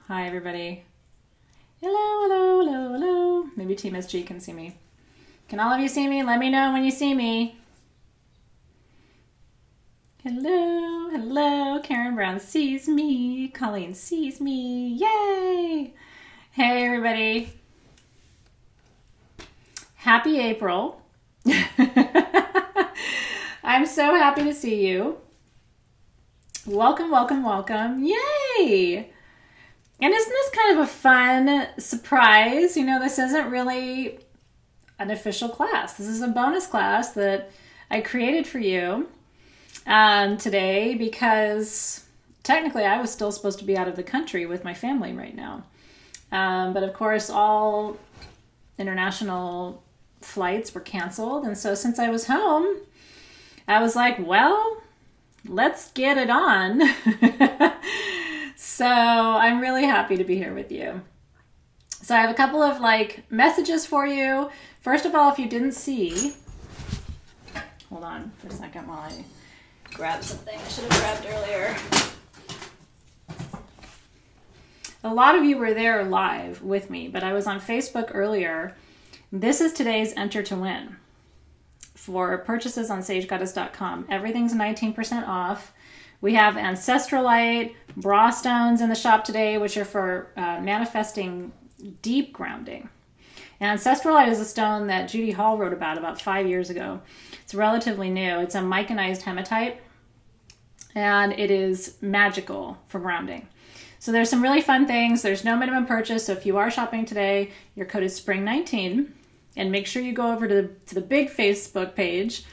Hi, everybody. Hello, hello, hello, hello. Maybe Team SG can see me. Can all of you see me? Let me know when you see me. Hello, hello. Karen Brown sees me. Colleen sees me. Yay! Hey, everybody. Happy April. I'm so happy to see you. Welcome, welcome, welcome. Yay! And isn't this kind of a fun surprise? You know, this isn't really an official class. This is a bonus class that I created for you today because technically I was still supposed to be out of the country with my family right now. But of course, all international flights were canceled. And so since I was home, I was like, well, let's get it on. So I'm really happy to be here with you. So I have a couple of messages for you. First of all, if you didn't see, hold on for a second while I grab something I should have grabbed earlier. A lot of you were there live with me, but I was on Facebook earlier. This is today's Enter to Win for purchases on SageGoddess.com. Everything's 19% off. We have Ancestralite, Bra Stones in the shop today, which are for manifesting deep grounding. Ancestralite is a stone that Judy Hall wrote about 5 years ago. It's relatively new. It's a myconized hematite, and it is magical for grounding. So there's some really fun things. There's no minimum purchase, so if you are shopping today, your code is SPRING19, and make sure you go over to the big Facebook page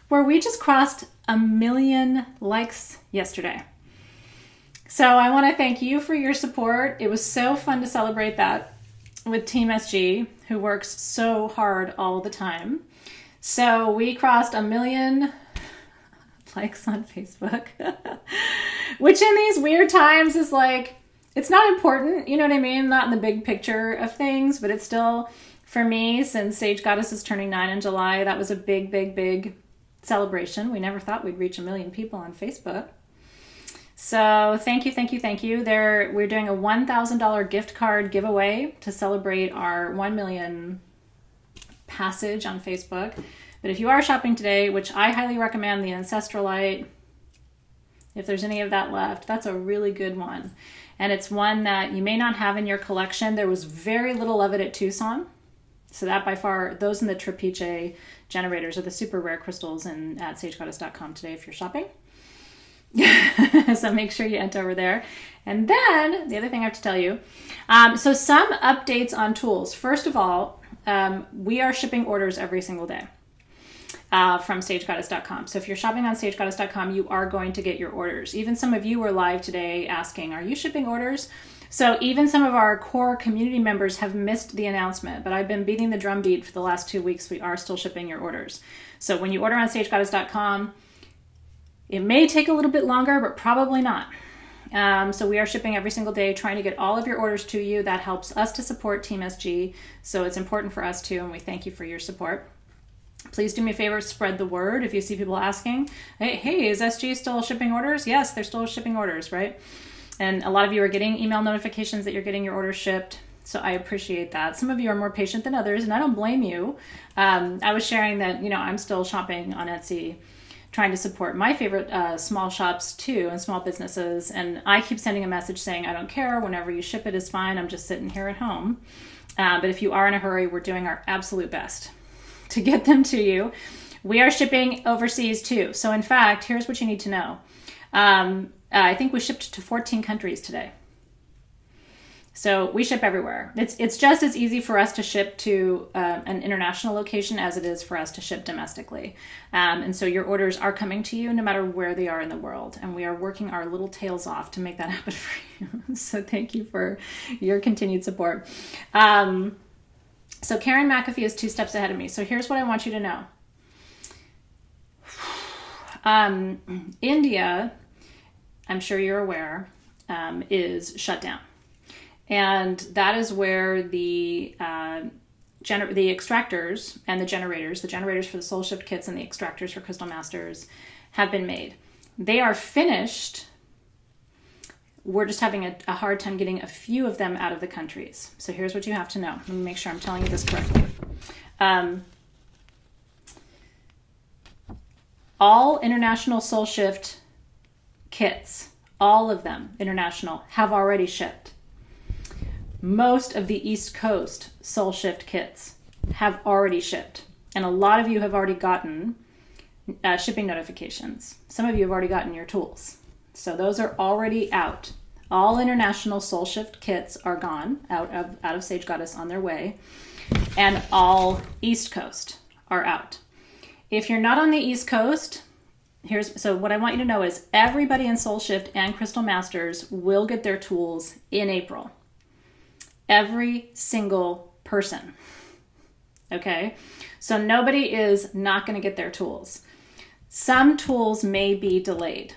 where we just crossed 1 million likes yesterday. So I want to thank you for your support. It was so fun to celebrate that with Team SG, who works so hard all the time. So we crossed 1 million likes on Facebook, which in these weird times is it's not important, you know what I mean? Not in the big picture of things, but it's still, for me, since Sage Goddess is turning 9 in July, that was a big, big, big celebration. We never thought we'd reach 1 million people on Facebook. So thank you, thank you, thank you. We're doing a $1,000 gift card giveaway to celebrate our 1 million passage on Facebook. But if you are shopping today, which I highly recommend the Ancestralite, if there's any of that left, that's a really good one. And it's one that you may not have in your collection. There was very little of it at Tucson. So that by far, those in the Trapiche generators are the super rare crystals at SageGoddess.com today if you're shopping. So make sure you enter over there. And then the other thing I have to tell you, so some updates on tools. First of all, we are shipping orders every single day from SageGoddess.com. So if you're shopping on SageGoddess.com, you are going to get your orders. Even some of you were live today asking, are you shipping orders? So even some of our core community members have missed the announcement, but I've been beating the drumbeat for the last 2 weeks. We are still shipping your orders. So when you order on SageGoddess.com, it may take a little bit longer, but probably not. So we are shipping every single day, trying to get all of your orders to you. That helps us to support Team SG. So it's important for us too, and we thank you for your support. Please do me a favor, spread the word. If you see people asking, hey, is SG still shipping orders? Yes, they're still shipping orders, right? And a lot of you are getting email notifications that you're getting your orders shipped. So I appreciate that. Some of you are more patient than others, and I don't blame you. I was sharing that, I'm still shopping on Etsy, trying to support my favorite small shops too and small businesses. And I keep sending a message saying, I don't care. Whenever you ship it is fine. I'm just sitting here at home. But if you are in a hurry, we're doing our absolute best to get them to you. We are shipping overseas too. So in fact, here's what you need to know. I think we shipped to 14 countries today. So we ship everywhere. It's just as easy for us to ship to an international location as it is for us to ship domestically. And so your orders are coming to you no matter where they are in the world. And we are working our little tails off to make that happen for you. So thank you for your continued support. So Karen McAfee is 2 steps ahead of me. So here's what I want you to know. India, I'm sure you're aware, is shut down. And that is where the extractors and the generators for the Soul Shift kits and the extractors for Crystal Masters have been made. They are finished we're just having a hard time getting a few of them out of the countries. So here's what you have to know. Let me make sure I'm telling you this correctly. All International Soul Shift kits, all of them, international, have already shipped. Most of the East Coast Soul Shift kits have already shipped. And a lot of you have already gotten shipping notifications. Some of you have already gotten your tools. So those are already out. All International Soul Shift kits are gone, out of Sage Goddess, on their way. And all East Coast are out. If you're not on the East Coast, so what I want you to know is everybody in Soul Shift and Crystal Masters will get their tools in April. Every single person. Okay? So nobody is not going to get their tools. Some tools may be delayed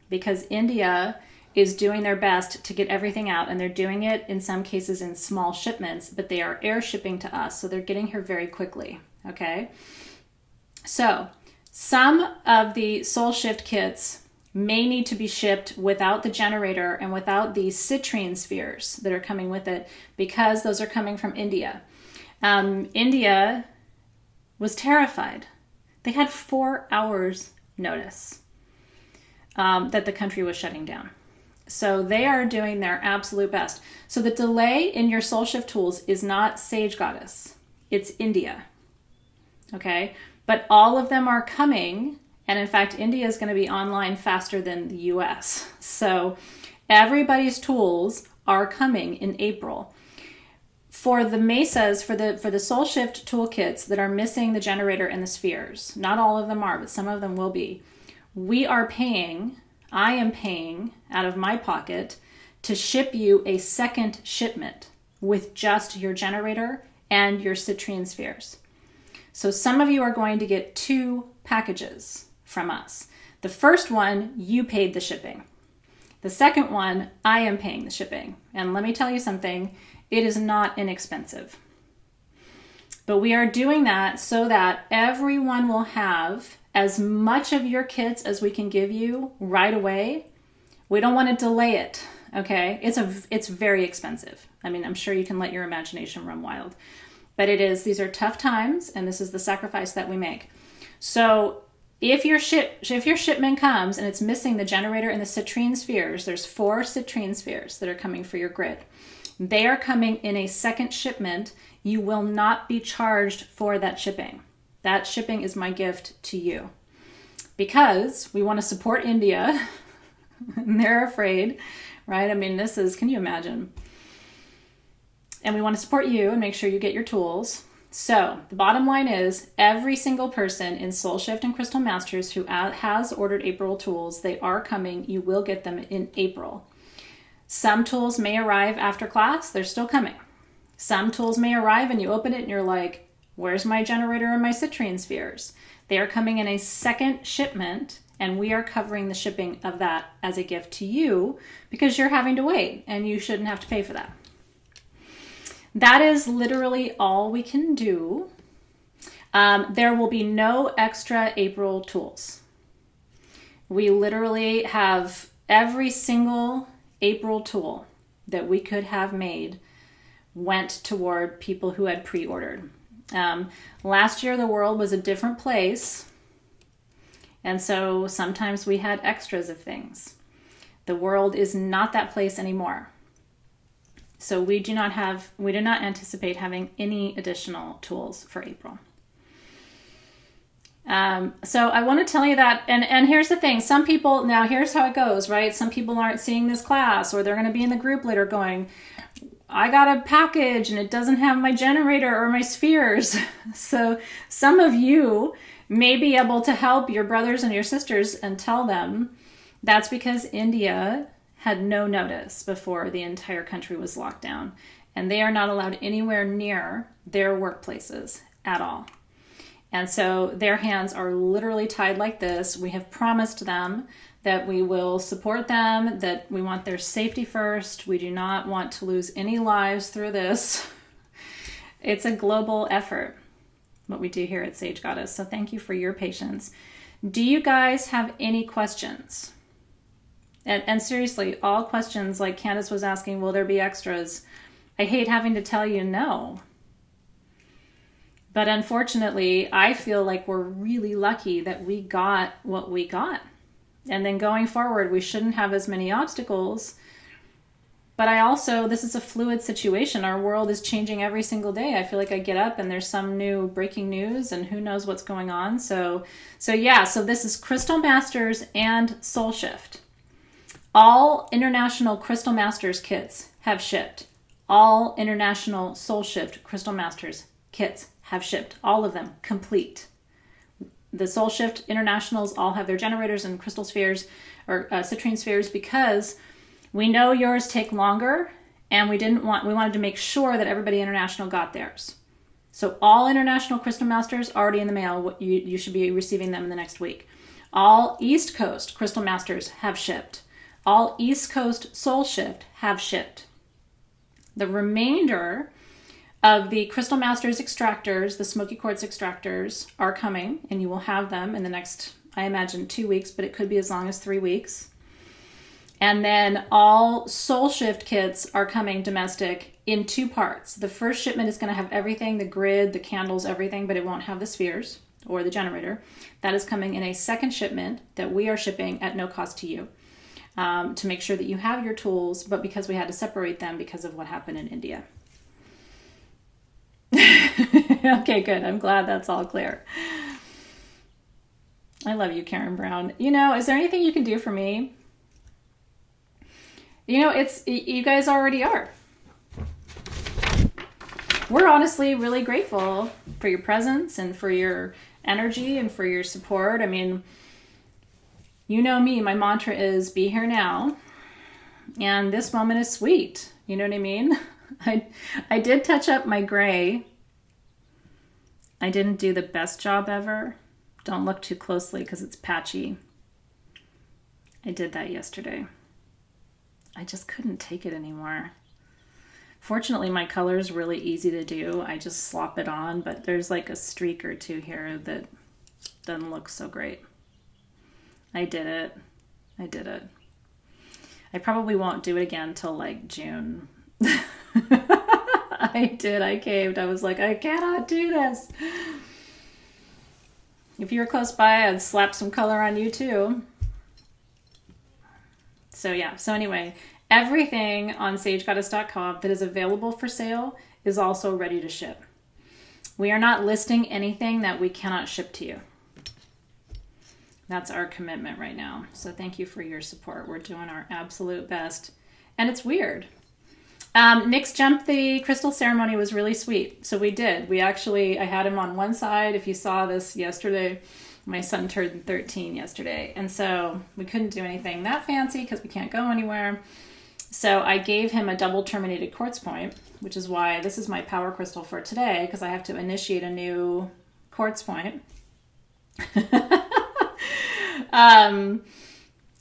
because India is doing their best to get everything out, and they're doing it in some cases in small shipments, but they are air shipping to us, so they're getting here very quickly. Okay? So some of the Soul Shift kits may need to be shipped without the generator and without the citrine spheres that are coming with it, because those are coming from India. India was terrified. They had 4 hours notice that the country was shutting down. So they are doing their absolute best. So the delay in your Soul Shift tools is not Sage Goddess. It's India. Okay? But all of them are coming. And in fact, India is going to be online faster than the US. So everybody's tools are coming in April. For the mesas, for the Soul Shift toolkits that are missing the generator and the spheres, not all of them are, but some of them will be, I am paying out of my pocket to ship you a second shipment with just your generator and your citrine spheres. So some of you are going to get 2 packages from us. The first one, you paid the shipping. The second one, I am paying the shipping. And let me tell you something, it is not inexpensive. But we are doing that so that everyone will have as much of your kits as we can give you right away. We don't want to delay it, okay? It's very expensive. I mean, I'm sure you can let your imagination run wild. But these are tough times, and this is the sacrifice that we make. So if your shipment comes and it's missing the generator and the citrine spheres, there's 4 citrine spheres that are coming for your grid. They are coming in a second shipment. You will not be charged for that shipping. That shipping is my gift to you. Because we want to support India. And they're afraid, right? I mean, can you imagine? And we want to support you and make sure you get your tools. So the bottom line is every single person in Soul Shift and Crystal Masters who has ordered April tools, they are coming. You will get them in April. Some tools may arrive after class. They're still coming. Some tools may arrive and you open it and you're like, where's my generator and my citrine spheres? They are coming in a second shipment, and we are covering the shipping of that as a gift to you because you're having to wait and you shouldn't have to pay for that. That is literally all we can do. There will be no extra April tools. We literally have every single April tool that we could have made went toward people who had pre-ordered. Last year, the world was a different place. And so sometimes we had extras of things. The world is not that place anymore. So we do not anticipate having any additional tools for April. So I want to tell you that, and here's the thing, some people, now here's how it goes, right? Some people aren't seeing this class, or they're going to be in the group later going, I got a package and it doesn't have my generator or my spheres. So some of you may be able to help your brothers and your sisters and tell them that's because India had no notice before the entire country was locked down, and they are not allowed anywhere near their workplaces at all. And so their hands are literally tied like this. We have promised them that we will support them, that we want their safety first. We do not want to lose any lives through this. It's a global effort, what we do here at Sage Goddess. So thank you for your patience. Do you guys have any questions? And seriously, all questions like Candace was asking, will there be extras? I hate having to tell you no. But unfortunately, I feel like we're really lucky that we got what we got. And then going forward, we shouldn't have as many obstacles. But this is a fluid situation. Our world is changing every single day. I feel like I get up and there's some new breaking news and who knows what's going on. So this is Crystal Masters and Soul Shift. All International Crystal Masters kits have shipped. All International Soul Shift Crystal Masters kits have shipped. All of them complete. The Soul Shift Internationals all have their generators and crystal spheres or citrine spheres because we know yours take longer, and we wanted to make sure that everybody international got theirs. So all International Crystal Masters already in the mail. You should be receiving them in the next week. All East Coast Crystal Masters have shipped. All East Coast Soul Shift have shipped. The remainder of the Crystal Masters extractors, the Smoky Quartz extractors, are coming, and you will have them in the next, I imagine, 2 weeks, but it could be as long as 3 weeks. And then all Soul Shift kits are coming domestic in 2 parts. The first shipment is going to have everything, the grid, the candles, everything, but it won't have the spheres or the generator. That is coming in a second shipment that we are shipping at no cost to you to make sure that you have your tools, but because we had to separate them because of what happened in India. Okay, good. I'm glad that's all clear. I love you, Karen Brown. Is there anything you can do for me? You guys already are. We're honestly really grateful for your presence and for your energy and for your support. I mean, you know me, my mantra is be here now. And this moment is sweet. You know what I mean? I did touch up my gray. I didn't do the best job ever. Don't look too closely because it's patchy. I did that yesterday. I just couldn't take it anymore. Fortunately, my color is really easy to do. I just slop it on, but there's like a streak or two here that doesn't look so great. I did it. I probably won't do it again till like June. I caved. I was like, I cannot do this. If you were close by, I'd slap some color on you too. So anyway, everything on sagegoddess.com that is available for sale is also ready to ship. We are not listing anything that we cannot ship to you. That's our commitment right now. So thank you for your support. We're doing our absolute best. And it's weird. Nick's Jump the Crystal ceremony was really sweet. So we did. I had him on one side. If you saw this yesterday, my son turned 13 yesterday. And so we couldn't do anything that fancy because we can't go anywhere. So I gave him a double terminated quartz point, which is why this is my power crystal for today, because I have to initiate a new quartz point.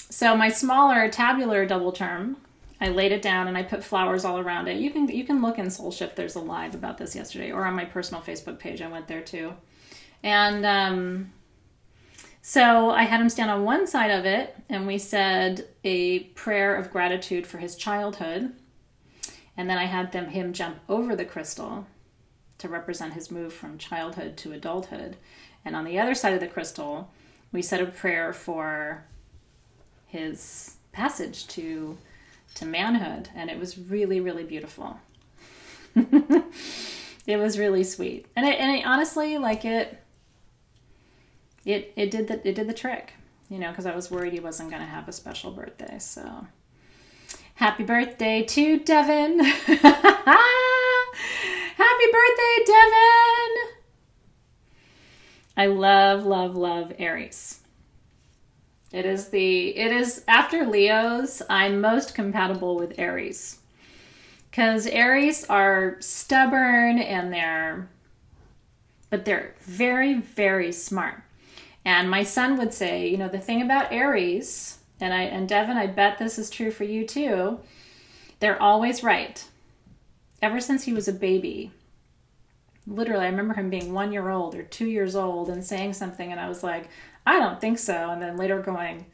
So my smaller tabular double term, I laid it down and I put flowers all around it. You can look in Soul Shift. There's a live about this yesterday, or on my personal Facebook page. I went there too. And so I had him stand on one side of it, and we said a prayer of gratitude for his childhood. And then I had him jump over the crystal to represent his move from childhood to adulthood. And on the other side of the crystal, we said a prayer for his passage to manhood. And it was really, really beautiful. It was really sweet. And it honestly, like it did the trick, because I was worried he wasn't going to have a special birthday. So happy birthday to Devin. Happy birthday, Devin. I love, love, love Aries. It is after Leos, I'm most compatible with Aries. Because Aries are stubborn but they're very, very smart. And my son would say, the thing about Aries, and Devin, I bet this is true for you too, they're always right. Ever since he was a baby. Literally, I remember him being 1 year old or 2 years old and saying something, and I was like, I don't think so. And then later going,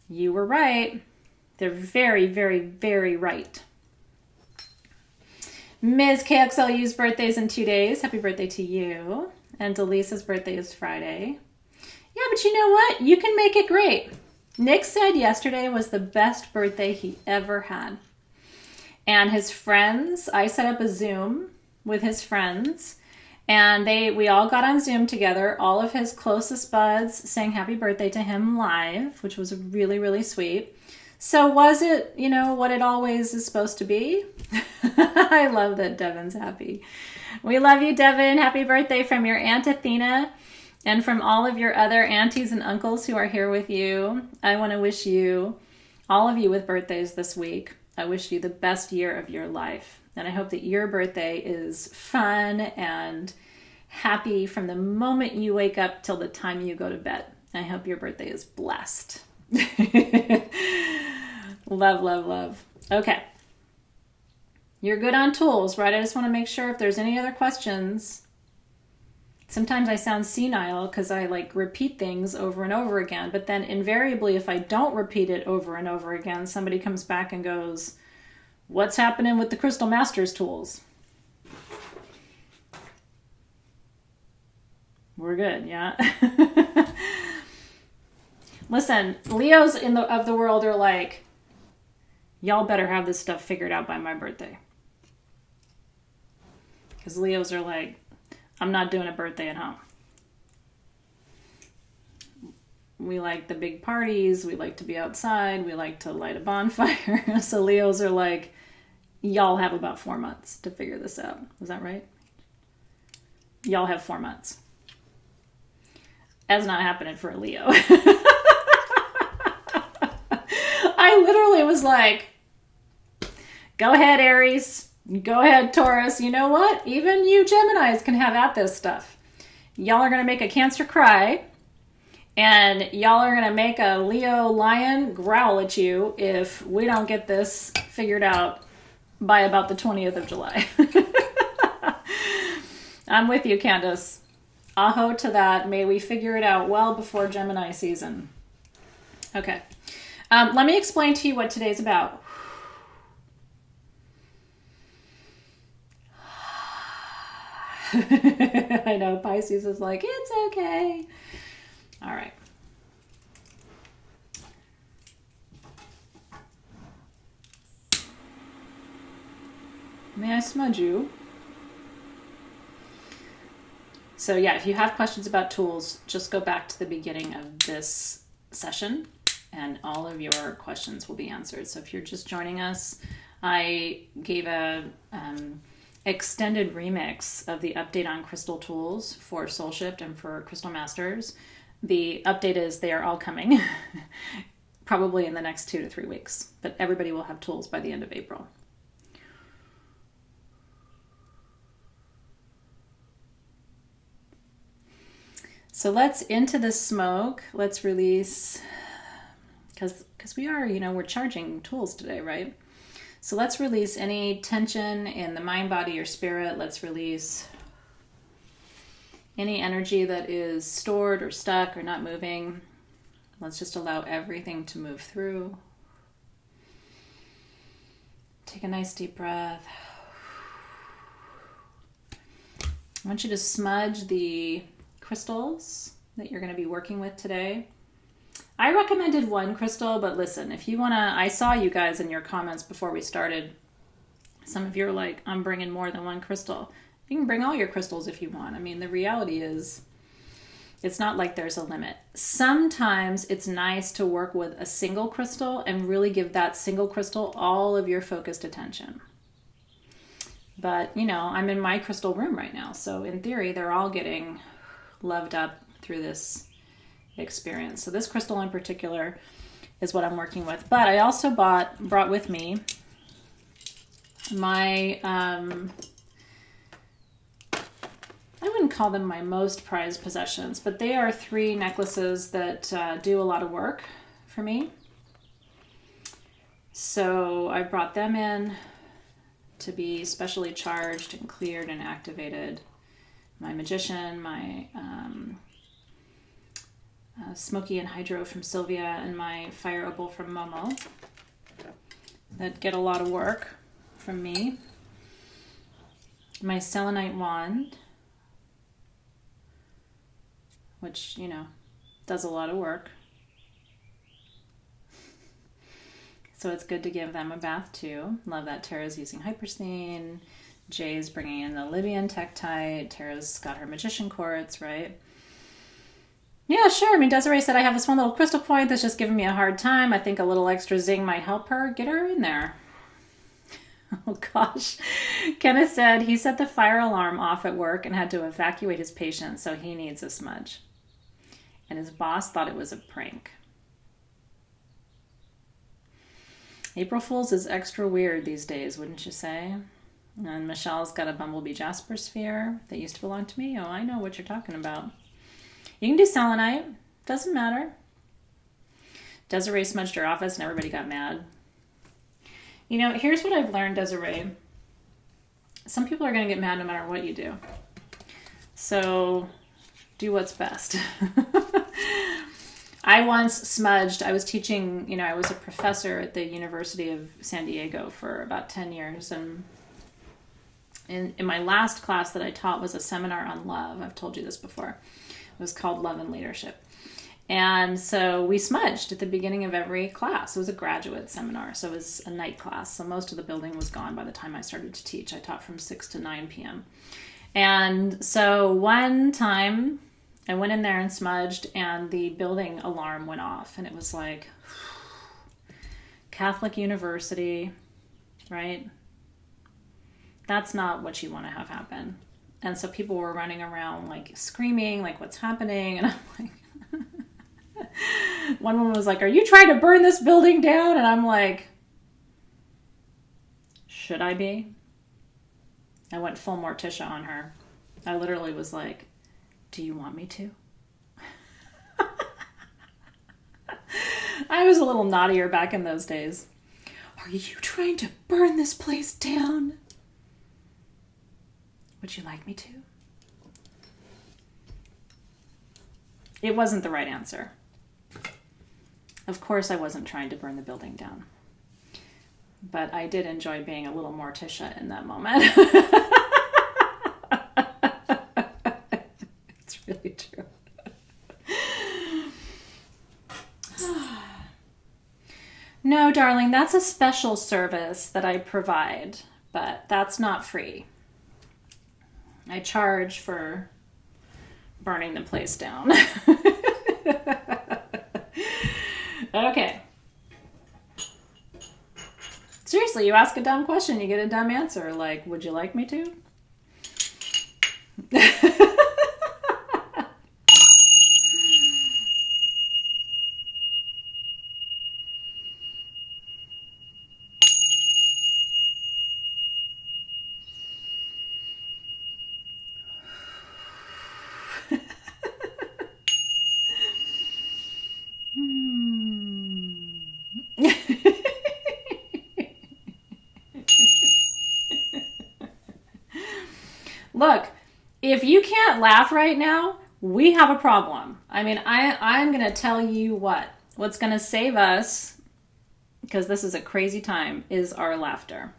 you were right. They're very, very, very right. Ms. KXLU's birthday is in 2 days. Happy birthday to you. And Delisa's birthday is Friday. Yeah, but you know what? You can make it great. Nick said yesterday was the best birthday he ever had. And his friends, I set up a Zoom with his friends, and we all got on Zoom together. All of his closest buds sang happy birthday to him live, which was really, really sweet. So was it, what it always is supposed to be? I love that Devin's happy. We love you, Devin. Happy birthday from your Aunt Athena and from all of your other aunties and uncles who are here with you. I want to wish you, all of you with birthdays this week, I wish you the best year of your life. And I hope that your birthday is fun and happy from the moment you wake up till the time you go to bed. I hope your birthday is blessed. Love, love, love. Okay. You're good on tools, right? I just want to make sure if there's any other questions. Sometimes I sound senile because I repeat things over and over again, but then invariably if I don't repeat it over and over again, somebody comes back and goes, what's happening with the Crystal Masters tools? We're good, yeah? Listen, Leos of the world are like, y'all better have this stuff figured out by my birthday. Because Leos are like, I'm not doing a birthday at home. We like the big parties. We like to be outside. We like to light a bonfire. So Leos are like, y'all have about 4 months to figure this out. Is that right? Y'all have 4 months. That's not happening for a Leo. I literally was like, go ahead, Aries. Go ahead, Taurus. You know what? Even you Geminis can have at this stuff. Y'all are going to make a Cancer cry. And y'all are going to make a Leo lion growl at you if we don't get this figured out by about the 20th of July. I'm with you, Candace. Aho to that. May we figure it out well before Gemini season. Okay. Let me explain to you what today's about. I know, Pisces is like, it's okay. All right. May I smudge you? So yeah, if you have questions about tools, just go back to the beginning of this session and all of your questions will be answered. So if you're just joining us, I gave a extended remix of the update on crystal tools for Soul Shift and for Crystal Masters. The update is they are all coming probably in the next 2 to 3 weeks, but everybody will have tools by the end of April. So let's into the smoke. Let's release, because we are, we're charging tools today, right? So let's release any tension in the mind, body, or spirit. Let's release any energy that is stored or stuck or not moving. Let's just allow everything to move through. Take a nice deep breath. I want you to smudge the crystals that you're going to be working with today. I recommended one crystal, but listen, if you want to, I saw you guys in your comments before we started. Some of you are like, I'm bringing more than one crystal. You can bring all your crystals if you want. I mean, the reality is, it's not like there's a limit. Sometimes it's nice to work with a single crystal and really give that single crystal all of your focused attention. But, I'm in my crystal room right now. So in theory, they're all getting loved up through this experience. So this crystal in particular is what I'm working with. But I also brought with me my, I wouldn't call them my most prized possessions, but they are 3 necklaces that do a lot of work for me. So I brought them in to be specially charged and cleared and activated. My Magician, my Smoky and Hydro from Sylvia, and my Fire Opal from Momo. that get a lot of work from me. My selenite wand, which, does a lot of work. So it's good to give them a bath too. Love that Tara's using Hypersthene. Jay's bringing in the Libyan Tektite. Tara's got her Magician Quartz, right? Yeah, sure. I mean, Desiree said, I have this one little crystal point that's just giving me a hard time. I think a little extra zing might help her. Get her in there. Oh, gosh. Kenneth said he set the fire alarm off at work and had to evacuate his patient, so he needs a smudge. And his boss thought it was a prank. April Fool's is extra weird these days, wouldn't you say? And Michelle's got a Bumblebee Jasper sphere that used to belong to me. Oh, I know what you're talking about. You can do selenite. Doesn't matter. Desiree smudged her office and everybody got mad. Here's what I've learned, Desiree. Some people are going to get mad no matter what you do. So do what's best. I once smudged. I was teaching, I was a professor at the University of San Diego for about 10 years. And in my last class that I taught was a seminar on love. I've told you this before. It was called Love and Leadership. And so we smudged at the beginning of every class. It was a graduate seminar, so it was a night class. So most of the building was gone by the time I started to teach. I taught from 6 to 9 p.m. And so one time I went in there and smudged, and the building alarm went off. And it was like, Catholic University, right? That's not what you want to have happen. And so people were running around like screaming, like, what's happening? And I'm like, one woman was like, are you trying to burn this building down? And I'm like, should I be? I went full Morticia on her. I literally was like, do you want me to? I was a little naughtier back in those days. Are you trying to burn this place down? Would you like me to? It wasn't the right answer. Of course, I wasn't trying to burn the building down. But I did enjoy being a little Morticia in that moment. It's really true. No, darling, that's a special service that I provide, but that's not free. I charge for burning the place down. Okay. Seriously, you ask a dumb question, you get a dumb answer. Like, would you like me to? Look, if you can't laugh right now, we have a problem. I mean, I'm going to tell you what's going to save us, because this is a crazy time, is our laughter.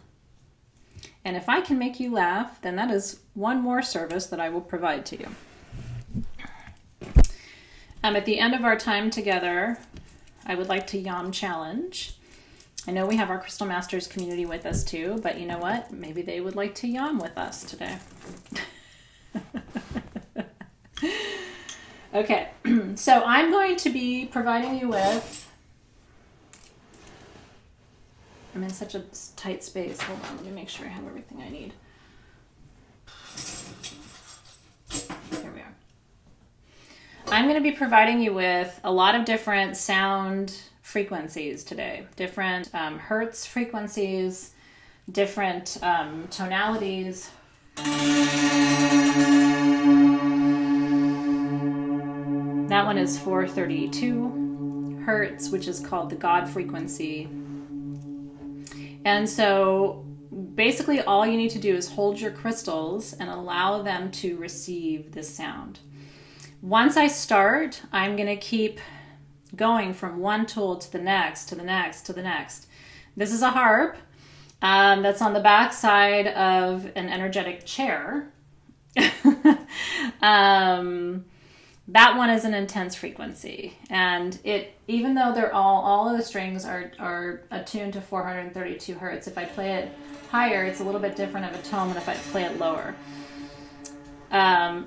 And if I can make you laugh, then that is one more service that I will provide to you. At the end of our time together, I would like to Yam challenge. I know we have our Crystal Masters community with us too, but you know what? Maybe they would like to Yam with us today. Okay, so I'm going to be providing you with... I'm in such a tight space. Hold on, let me make sure I have everything I need. Here we are. I'm going to be providing you with a lot of different sound frequencies today. Different hertz frequencies, different tonalities. That one is 432 hertz, which is called the God frequency. And so basically all you need to do is hold your crystals and allow them to receive this sound. Once I start, I'm going to keep going from one tool to the next, to the next, to the next. This is a harp that's on the back side of an energetic chair. That one is an intense frequency, and even though they're all of the strings are attuned to 432 hertz, if I play it higher, it's a little bit different of a tone than if I play it lower.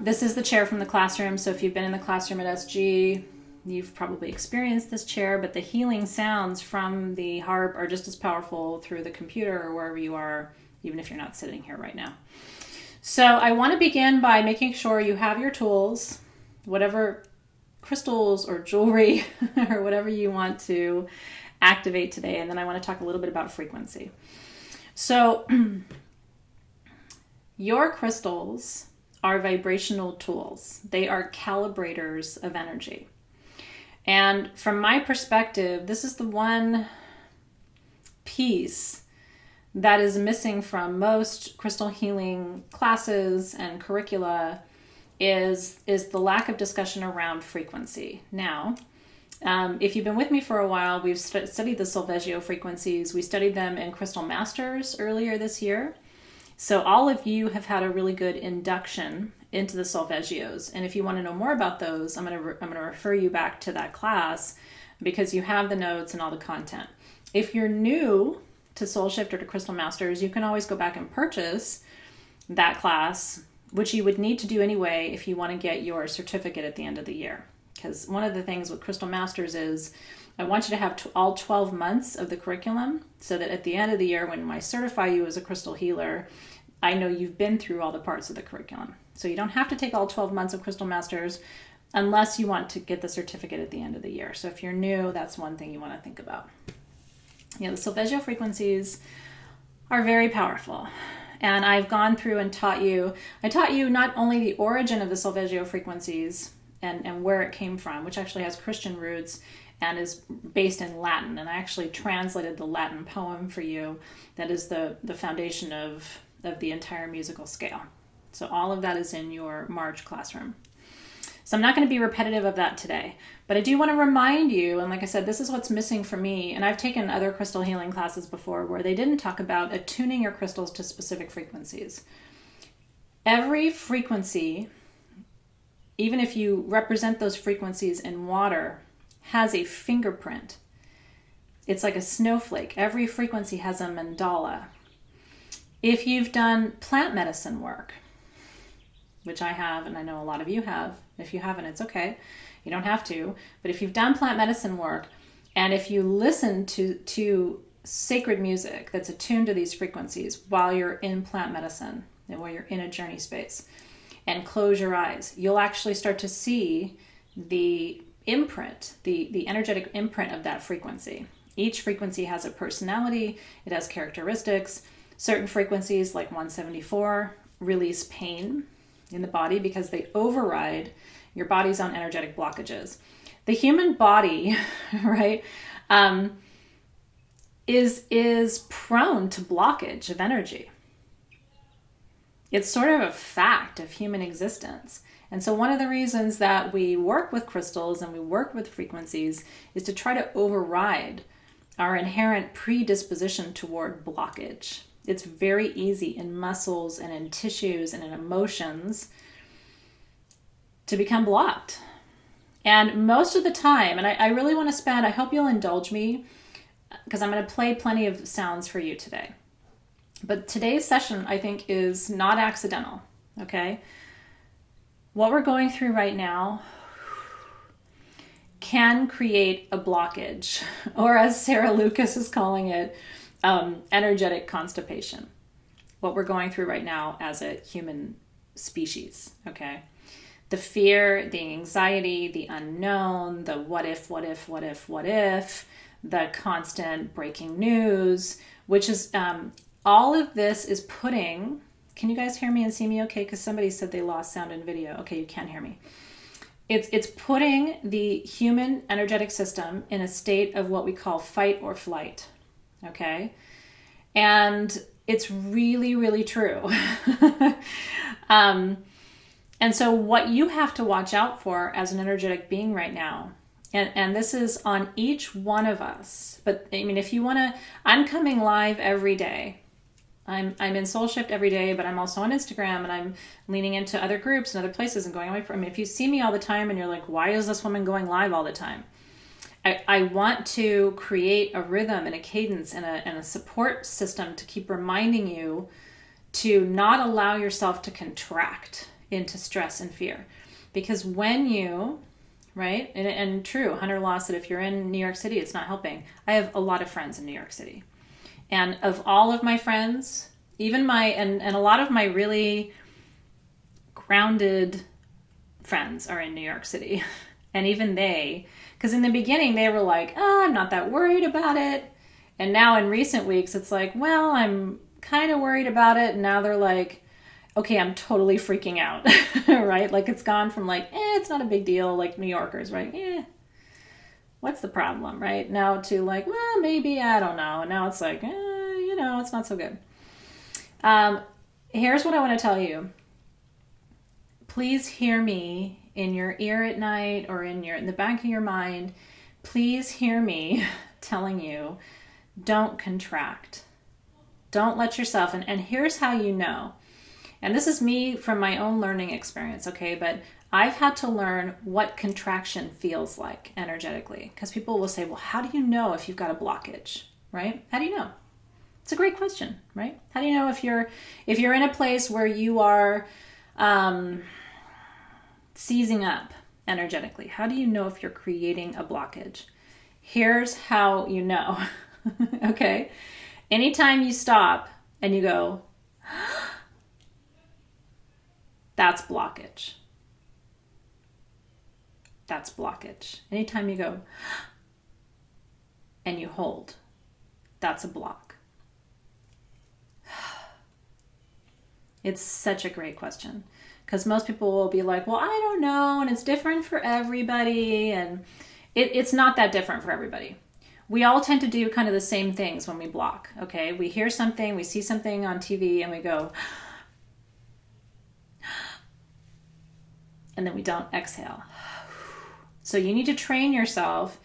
This is the chair from the classroom, so if you've been in the classroom at SG, you've probably experienced this chair, but the healing sounds from the harp are just as powerful through the computer or wherever you are, even if you're not sitting here right now. So I want to begin by making sure you have your tools, whatever crystals or jewelry or whatever you want to activate today. And then I want to talk a little bit about frequency. So your crystals are vibrational tools. They are calibrators of energy. And from my perspective, this is the one piece that is missing from most crystal healing classes and curricula is the lack of discussion around frequency. Now, if you've been with me for a while, we've studied the Solfeggio frequencies. We studied them in Crystal Masters earlier this year. So all of you have had a really good induction into the Solfeggios. And if you want to know more about those, I'm going to refer you back to that class because you have the notes and all the content. If you're new to Soul Shift or to Crystal Masters, you can always go back and purchase that class, which you would need to do anyway if you want to get your certificate at the end of the year. Because one of the things with Crystal Masters is I want you to have all 12 months of the curriculum so that at the end of the year when I certify you as a crystal healer, I know you've been through all the parts of the curriculum. So you don't have to take all 12 months of Crystal Masters unless you want to get the certificate at the end of the year. So if you're new, that's one thing you want to think about. The Solfeggio frequencies are very powerful. And I've gone through and taught you not only the origin of the Solfeggio frequencies and where it came from, which actually has Christian roots and is based in Latin. And I actually translated the Latin poem for you that is the foundation of the entire musical scale. So all of that is in your March classroom. So I'm not going to be repetitive of that today, but I do want to remind you, and like I said, this is what's missing for me, and I've taken other crystal healing classes before where they didn't talk about attuning your crystals to specific frequencies. Every frequency, even if you represent those frequencies in water, has a fingerprint. It's like a snowflake. Every frequency has a mandala. If you've done plant medicine work, which I have, and I know a lot of you have. If you haven't, it's okay. You don't have to. But if you've done plant medicine work, and if you listen to sacred music that's attuned to these frequencies while you're in plant medicine and while you're in a journey space, and close your eyes, you'll actually start to see the imprint, the energetic imprint of that frequency. Each frequency has a personality. It has characteristics. Certain frequencies, like 174, release pain in the body because they override your body's own energetic blockages. The human body, right, is prone to blockage of energy. It's sort of a fact of human existence. And so one of the reasons that we work with crystals and we work with frequencies is to try to override our inherent predisposition toward blockage. It's very easy in muscles and in tissues and in emotions to become blocked. And most of the time, and I really want to spend, I hope you'll indulge me because I'm going to play plenty of sounds for you today. But today's session, I think, is not accidental, okay? What we're going through right now can create a blockage, or as Sarah Lucas is calling it, energetic constipation. What we're going through right now as a human species, okay? The fear, the anxiety, the unknown, the what if, the constant breaking news, which is all of this is putting, can you guys hear me and see me okay? Because somebody said they lost sound and video. Okay, you can hear me. It's putting the human energetic system in a state of what we call fight or flight. Okay. And it's really, really true. And so what you have to watch out for as an energetic being right now And this is on each one of us. But I mean, if you want to, I'm coming live every day. I'm in Soul Shift every day, but I'm also on Instagram, and I'm leaning into other groups and other places and going away from. I mean, if you see me all the time and you're like, why is this woman going live all the time? I want to create a rhythm and a cadence and a support system to keep reminding you to not allow yourself to contract into stress and fear. Because when you, right, and true, Hunter Law said if you're in New York City, it's not helping. I have a lot of friends in New York City. And of all of my friends, even and a lot of my really grounded friends are in New York City. And even they, because in the beginning they were like, oh, I'm not that worried about it. And now in recent weeks, it's like, well, I'm kind of worried about it. And now they're like, okay, I'm totally freaking out, right? Like it's gone from like, it's not a big deal, like New Yorkers, right? What's the problem, right? Now to like, well, maybe, I don't know. And now it's like, it's not so good. Here's what I want to tell you. Please hear me in your ear at night or in the back of your mind. Please hear me telling you, don't contract. Don't let yourself, and here's how you know. And this is me from my own learning experience, okay? But I've had to learn what contraction feels like energetically. Because people will say, well, how do you know if you've got a blockage, right? How do you know? It's a great question, right? How do you know if you're in a place where you are seizing up energetically? How do you know if you're creating a blockage? Here's how you know, okay? Anytime you stop and you go, that's blockage. That's blockage. Anytime you go and you hold, that's a block. It's such a great question because most people will be like, well, I don't know, and it's different for everybody, and it's not that different for everybody. We all tend to do kind of the same things when we block, okay? We hear something, we see something on TV, and we go, and then we don't exhale. So you need to train yourself.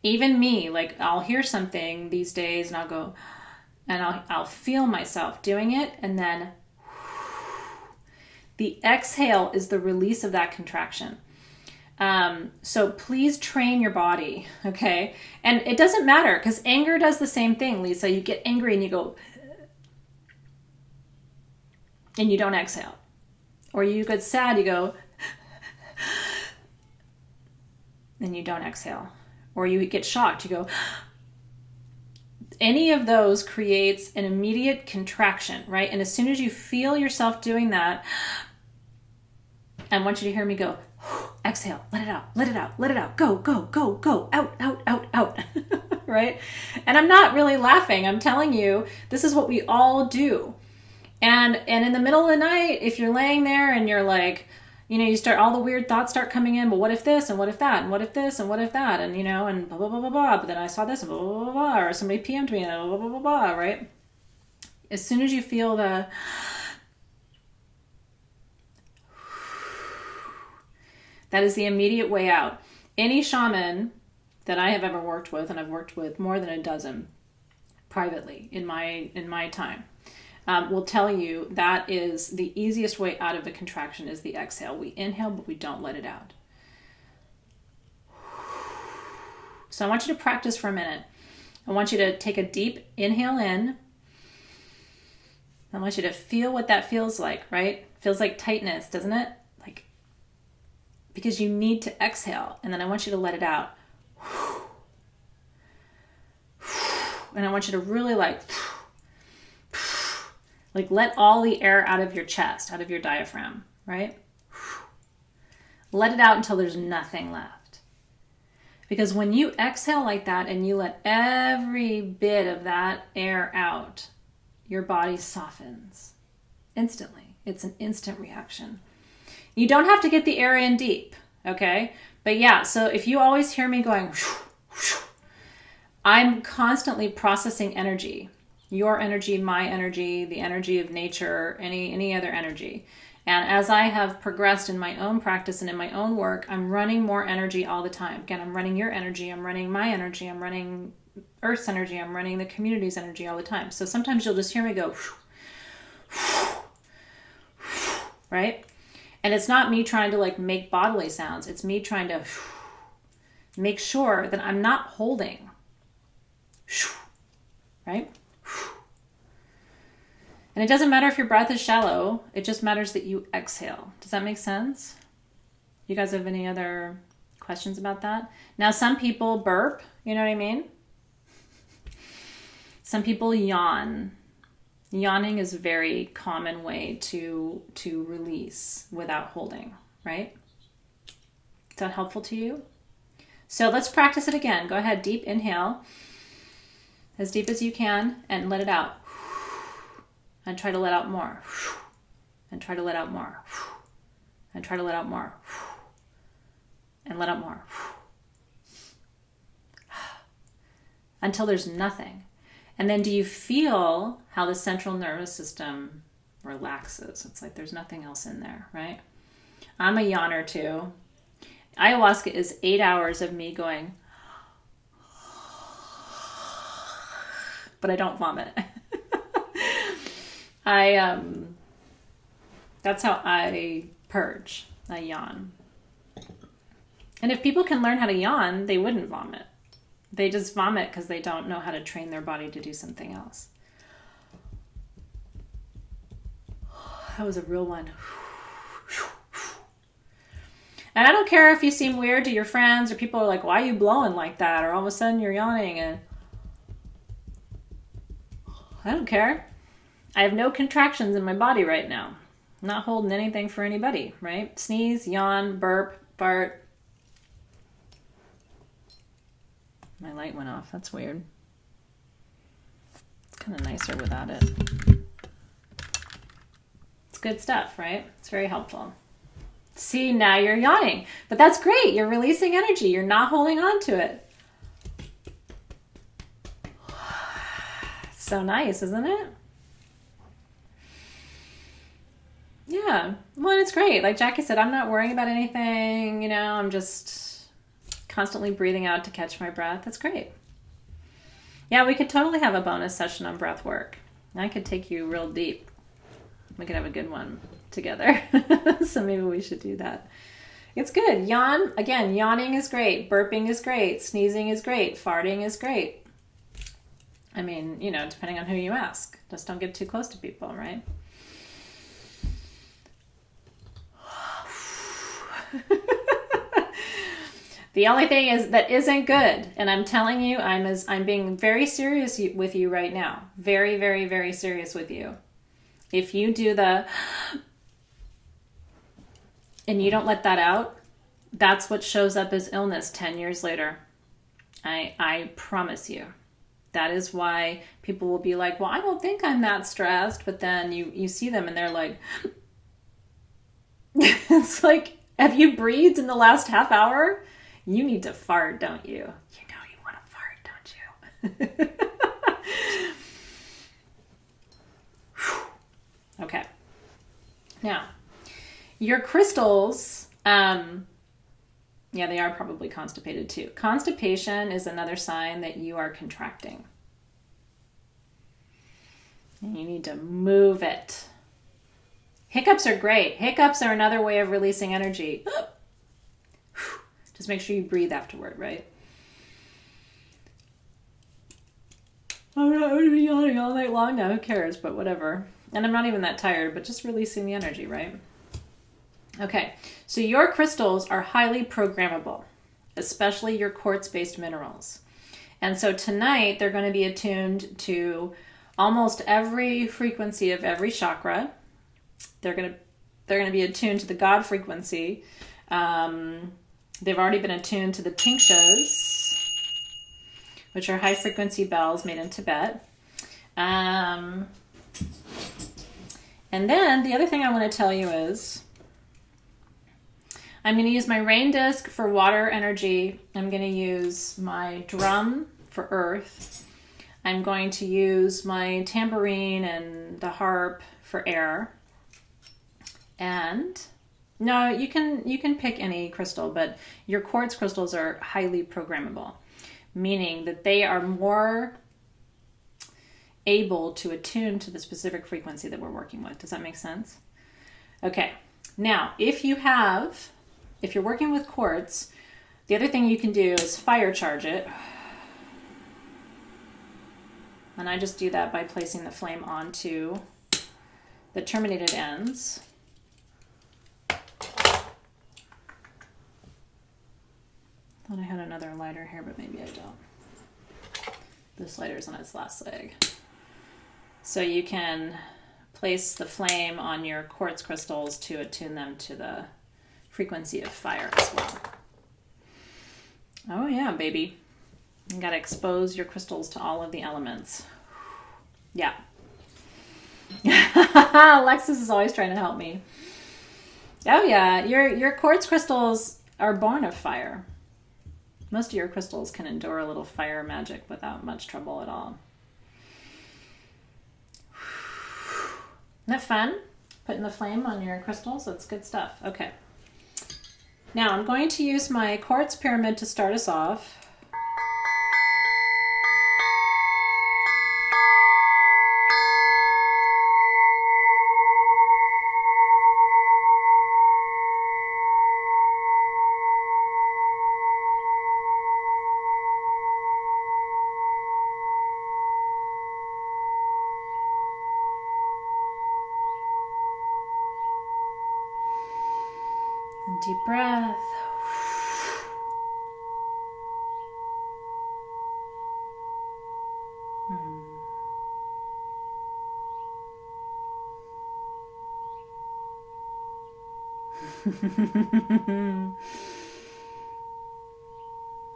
Even me, like I'll hear something these days and I'll go, and I'll feel myself doing it, and then the exhale is the release of that contraction. So please train your body, okay? And it doesn't matter because anger does the same thing, Lisa. You get angry and you go, and you don't exhale. Or you get sad, you go, and you don't exhale. Or you get shocked, you go, any of those creates an immediate contraction, right? And as soon as you feel yourself doing that, I want you to hear me go, exhale, let it out, let it out, let it out, go, go, go, go, out, out, out, out, right? And I'm not really laughing. I'm telling you, this is what we all do. And in the middle of the night, if you're laying there and you're like, you start, all the weird thoughts start coming in, well, what if this, and what if that, and what if this, and what if that, and, and blah, blah, blah, blah, blah, but then I saw this, and blah, blah, blah, blah, or somebody PM'd me, and blah, blah, blah, blah, right? As soon as you feel that is the immediate way out. Any shaman that I have ever worked with, and I've worked with more than a dozen privately in my time, will tell you that is the easiest way out of the contraction is the exhale. We inhale, but we don't let it out. So I want you to practice for a minute. I want you to take a deep inhale in. I want you to feel what that feels like, right? Feels like tightness, doesn't it? Because you need to exhale, and then I want you to let it out. And I want you to really like let all the air out of your chest, out of your diaphragm, right? Let it out until there's nothing left. Because when you exhale like that and you let every bit of that air out, your body softens instantly. It's an instant reaction. You don't have to get the air in deep, okay? But yeah, so if you always hear me going, I'm constantly processing energy. Your energy, my energy, the energy of nature, any other energy. And as I have progressed in my own practice and in my own work, I'm running more energy all the time. Again, I'm running your energy, I'm running my energy, I'm running Earth's energy, I'm running the community's energy all the time. So sometimes you'll just hear me go, right? And it's not me trying to like make bodily sounds. It's me trying to make sure that I'm not holding, right? And it doesn't matter if your breath is shallow. It just matters that you exhale. Does that make sense? You guys have any other questions about that? Now, some people burp. You know what I mean? Some people yawn. Yawning is a very common way to release without holding, right? Is that helpful to you? So let's practice it again. Go ahead, deep inhale, as deep as you can, and let it out. And try to let out more. And try to let out more. And try to let out more. And let out more. Until there's nothing. And then do you feel how the central nervous system relaxes? It's like there's nothing else in there, right? I'm a yawner too. Ayahuasca is 8 hours of me going, but I don't vomit. That's how I purge. I yawn. And if people can learn how to yawn, they wouldn't vomit. They just vomit because they don't know how to train their body to do something else. That was a real one. And I don't care if you seem weird to your friends or people are like, why are you blowing like that? Or all of a sudden you're yawning, and I don't care. I have no contractions in my body right now. I'm not holding anything for anybody, right? Sneeze, yawn, burp, fart. My light went off. That's weird. It's kind of nicer without it. It's good stuff, right? It's very helpful. See, now you're yawning. But that's great. You're releasing energy. You're not holding on to it. So nice, isn't it? Yeah. Well, it's great. Like Jackie said, I'm not worrying about anything. You know, I'm just constantly breathing out to catch my breath. That's great. Yeah, we could totally have a bonus session on breath work. I could take you real deep. We could have a good one together. So maybe we should do that. It's good. Yawn. Again, yawning is great. Burping is great. Sneezing is great. Farting is great. I mean, you know, depending on who you ask. Just don't get too close to people, right? The only thing is that isn't good, and I'm telling you, I'm being very serious with you right now. Very, very, very serious with you. If you do the and you don't let that out, that's what shows up as illness 10 years later. I promise you. That is why people will be like, well, I don't think I'm that stressed. But then you see them and they're like, it's like, have you breathed in the last half hour? You need to fart, don't you? You know you want to fart, don't you? Okay. Now, your crystals, yeah, they are probably constipated too. Constipation is another sign that you are contracting. And you need to move it. Hiccups are great. Hiccups are another way of releasing energy. Just make sure you breathe afterward, right? I'm not going to be yawning all night long now. Who cares? But whatever. And I'm not even that tired, but just releasing the energy, right? Okay, so your crystals are highly programmable, especially your quartz-based minerals. And so tonight, they're going to be attuned to almost every frequency of every chakra. They're going to be attuned to the God frequency. They've already been attuned to the Tingshas, which are high-frequency bells made in Tibet. And then the other thing I want to tell you is I'm going to use my rain disc for water energy. I'm going to use my drum for earth. I'm going to use my tambourine and the harp for air. And no, you can pick any crystal, but your quartz crystals are highly programmable, meaning that they are more able to attune to the specific frequency that we're working with. Does that make sense? Okay. Now, if you're working with quartz, the other thing you can do is fire charge it. And I just do that by placing the flame onto the terminated ends. Thought I had another lighter here, but maybe I don't. This lighter's on its last leg. So you can place the flame on your quartz crystals to attune them to the frequency of fire as well. Oh yeah, baby. You gotta expose your crystals to all of the elements. Yeah. Alexis is always trying to help me. Oh yeah, your quartz crystals are born of fire. Most of your crystals can endure a little fire magic without much trouble at all. Isn't that fun? Putting the flame on your crystals? That's good stuff. Okay. Now I'm going to use my quartz pyramid to start us off. Deep breath.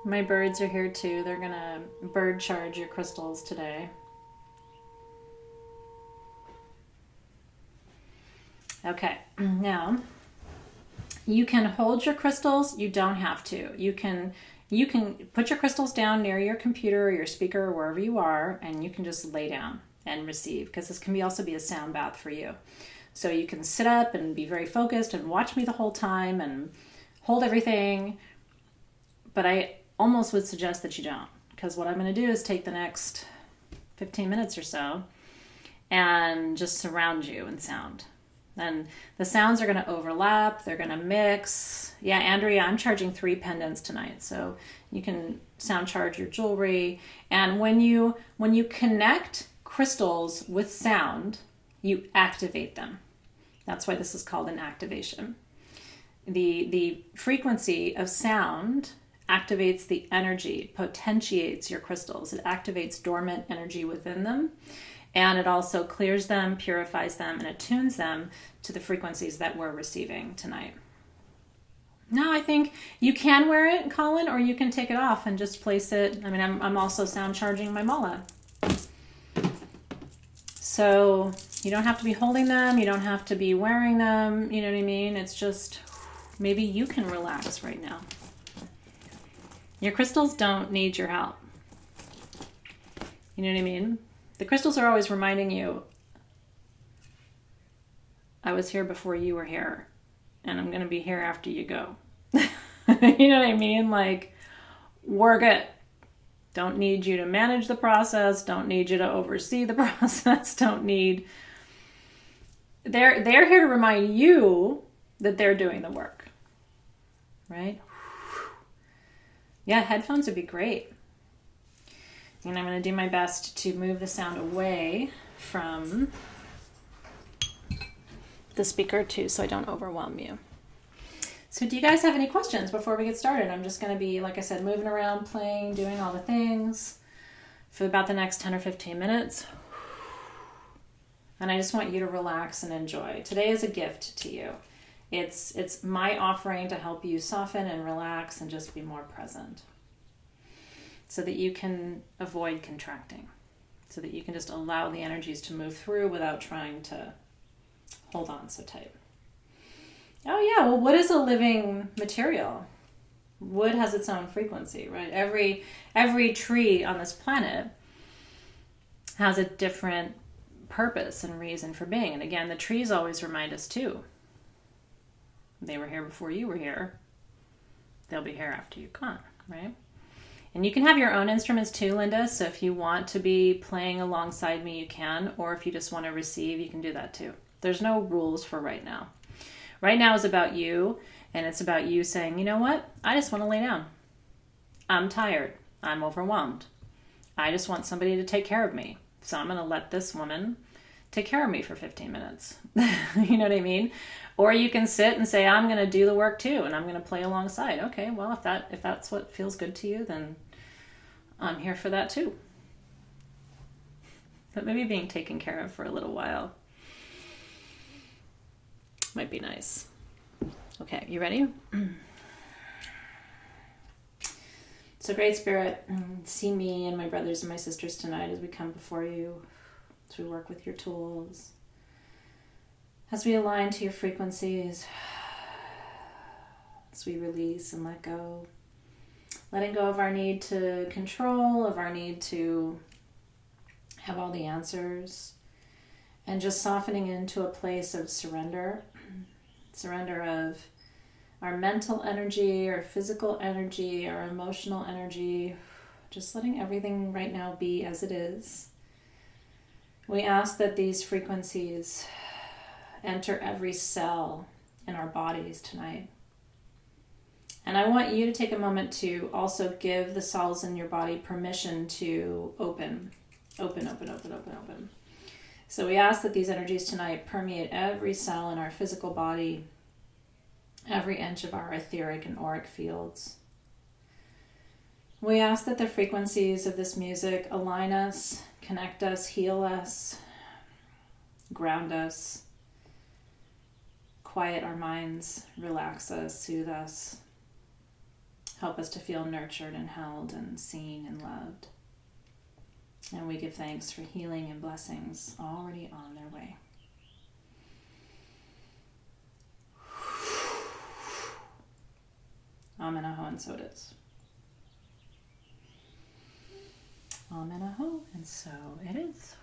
My birds are here too. They're gonna bird charge your crystals today. Okay, now you can hold your crystals. You don't have to. You can put your crystals down near your computer or your speaker or wherever you are, and you can just lay down and receive, because this can also be a sound bath for you. So you can sit up and be very focused and watch me the whole time and hold everything. But I almost would suggest that you don't, because what I'm going to do is take the next 15 minutes or so and just surround you in sound. And the sounds are going to overlap. They're going to mix. Yeah, Andrea, I'm charging 3 pendants tonight, so you can sound charge your jewelry. And when you connect crystals with sound, you activate them. That's why this is called an activation. The frequency of sound activates the energy, potentiates your crystals. It activates dormant energy within them. And it also clears them, purifies them, and attunes them to the frequencies that we're receiving tonight. Now, I think you can wear it, Colin, or you can take it off and just place it. I mean, I'm also sound charging my mala. So you don't have to be holding them. You don't have to be wearing them. You know what I mean? It's just maybe you can relax right now. Your crystals don't need your help. You know what I mean? The crystals are always reminding you, I was here before you were here, and I'm going to be here after you go. You know what I mean? Like, we're good. Don't need you to manage the process. Don't need you to oversee the process. Don't need... They're here to remind you that they're doing the work. Right? Yeah, headphones would be great. And I'm going to do my best to move the sound away from the speaker too, so I don't overwhelm you. So do you guys have any questions before we get started? I'm just going to be, like I said, moving around, playing, doing all the things for about the next 10 or 15 minutes. And I just want you to relax and enjoy. Today is a gift to you. It's my offering to help you soften and relax and just be more present, so that you can avoid contracting, so that you can just allow the energies to move through without trying to hold on so tight. Oh yeah, well, wood is a living material. Wood has its own frequency, right? Every tree on this planet has a different purpose and reason for being. And again, the trees always remind us too. They were here before you were here. They'll be here after you're gone, right? And you can have your own instruments too, Linda. So if you want to be playing alongside me, you can. Or if you just want to receive, you can do that too. There's no rules for right now. Right now is about you. And it's about you saying, you know what? I just want to lay down. I'm tired. I'm overwhelmed. I just want somebody to take care of me. So I'm going to let this woman take care of me for 15 minutes. You know what I mean? Or you can sit and say, I'm going to do the work too, and I'm going to play alongside. Okay, well, if that's what feels good to you, then I'm here for that too. But maybe being taken care of for a little while might be nice. Okay, you ready? So Great Spirit, see me and my brothers and my sisters tonight as we come before you, as we work with your tools, as we align to your frequencies, as we release and let go, letting go of our need to control, of our need to have all the answers, and just softening into a place of surrender of our mental energy, our physical energy, our emotional energy, just letting everything right now be as it is. We ask that these frequencies enter every cell in our bodies tonight. And I want you to take a moment to also give the cells in your body permission to open. So we ask that these energies tonight permeate every cell in our physical body, every inch of our etheric and auric fields. We ask that the frequencies of this music align us, connect us, heal us, ground us, quiet our minds, relax us, soothe us, help us to feel nurtured and held and seen and loved. And we give thanks for healing and blessings already on their way. Amen, aho, and so it is. Amen, aho, and so it is.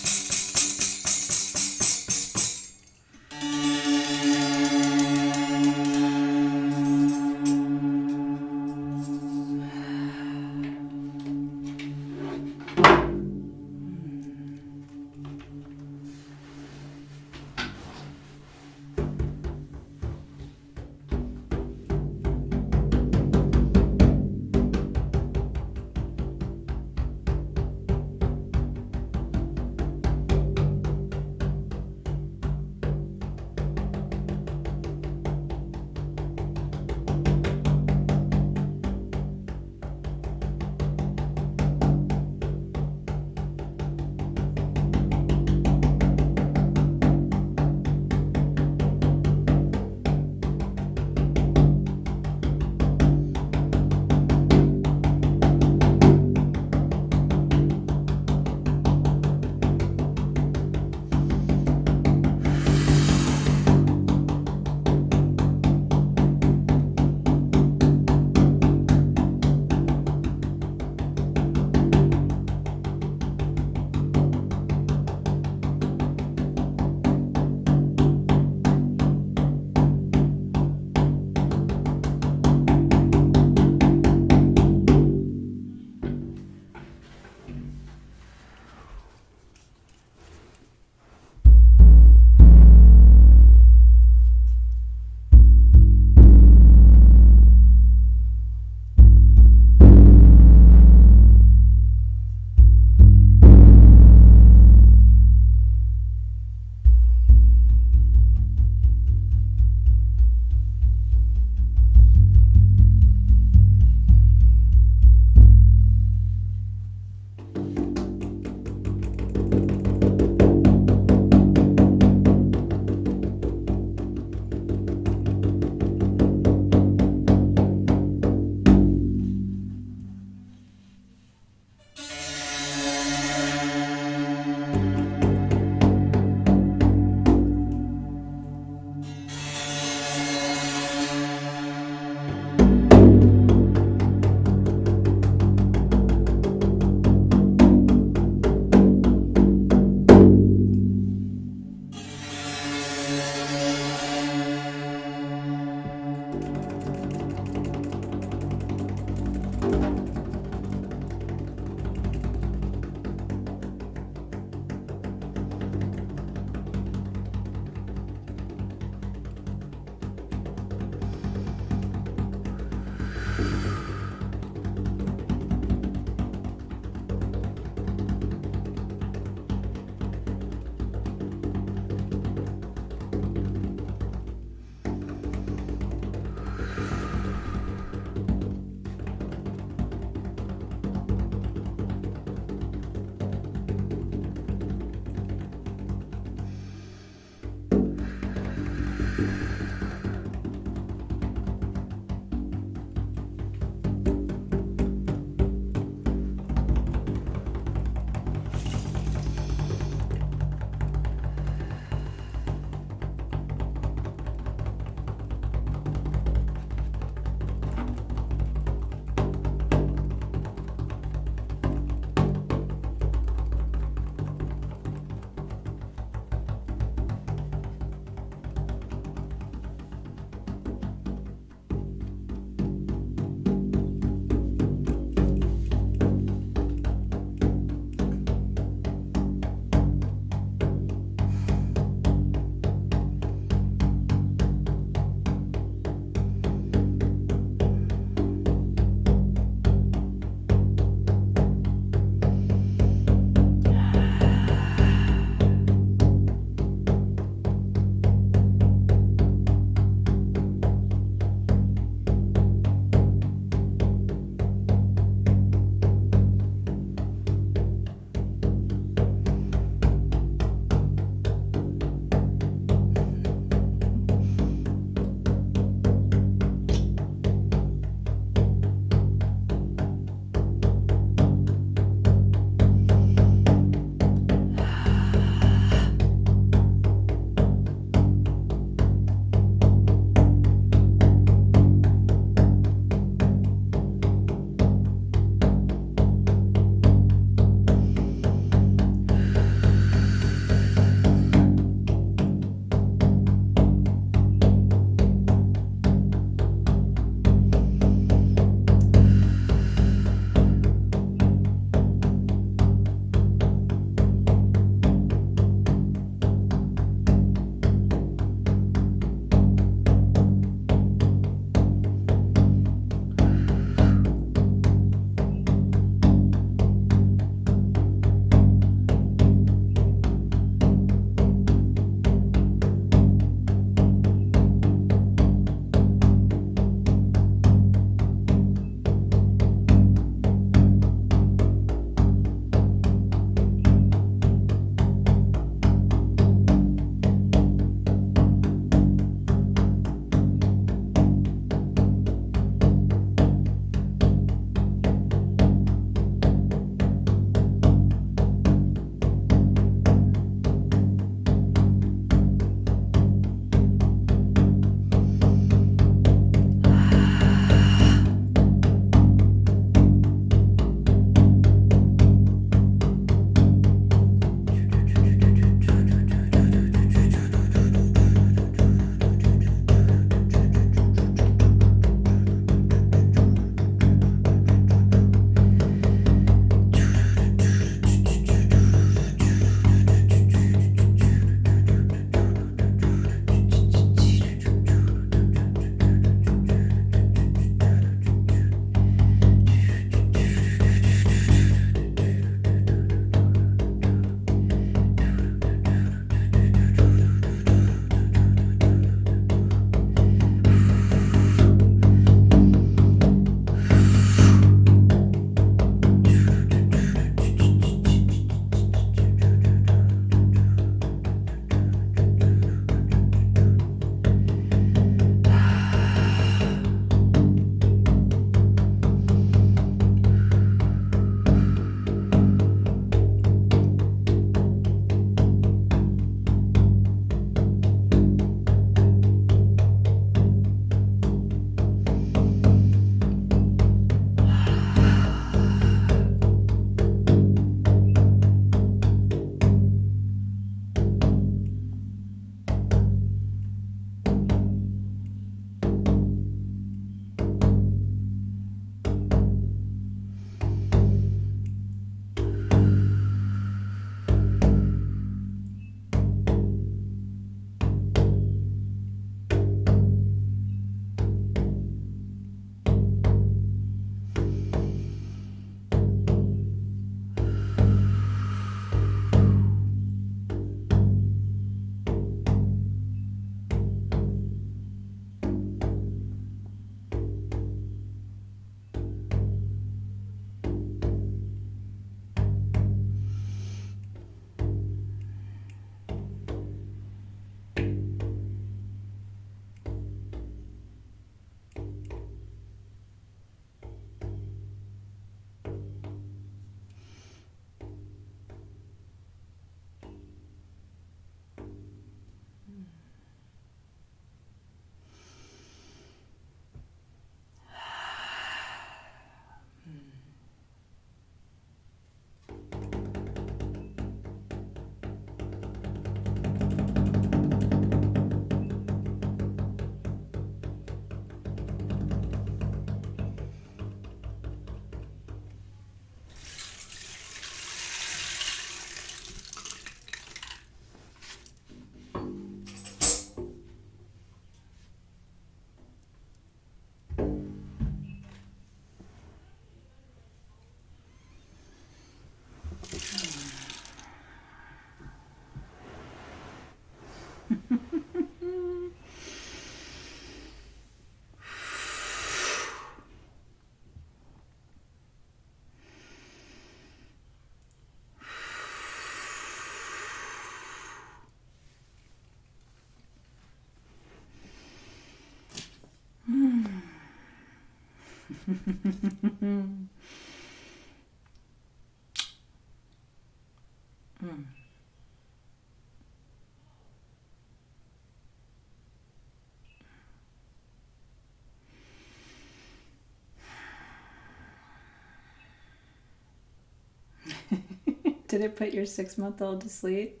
Did it put your 6-month-old to sleep?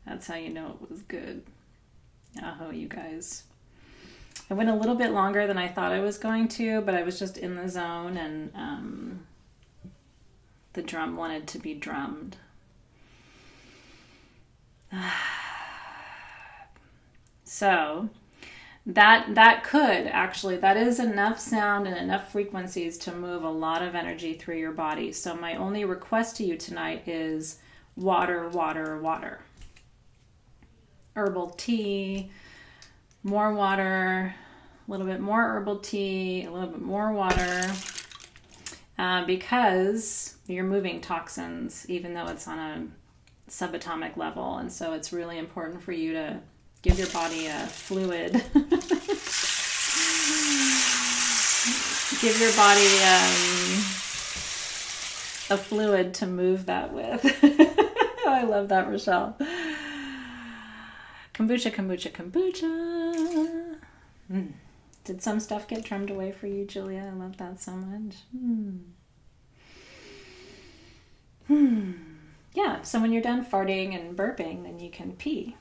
That's how you know it was good. Oh, you guys. I went a little bit longer than I thought I was going to, but I was just in the zone, and the drum wanted to be drummed. So that could actually, that is enough sound and enough frequencies to move a lot of energy through your body. So my only request to you tonight is water, water, water. Herbal tea, more water, a little bit more herbal tea, a little bit more water, because you're moving toxins, even though it's on a subatomic level. And so it's really important for you to give your body a fluid. Give your body a fluid to move that with. Oh, I love that, Rochelle. Kombucha, kombucha, kombucha. Did some stuff get drummed away for you, Julia? I love that so much. Yeah, so when you're done farting and burping, then you can pee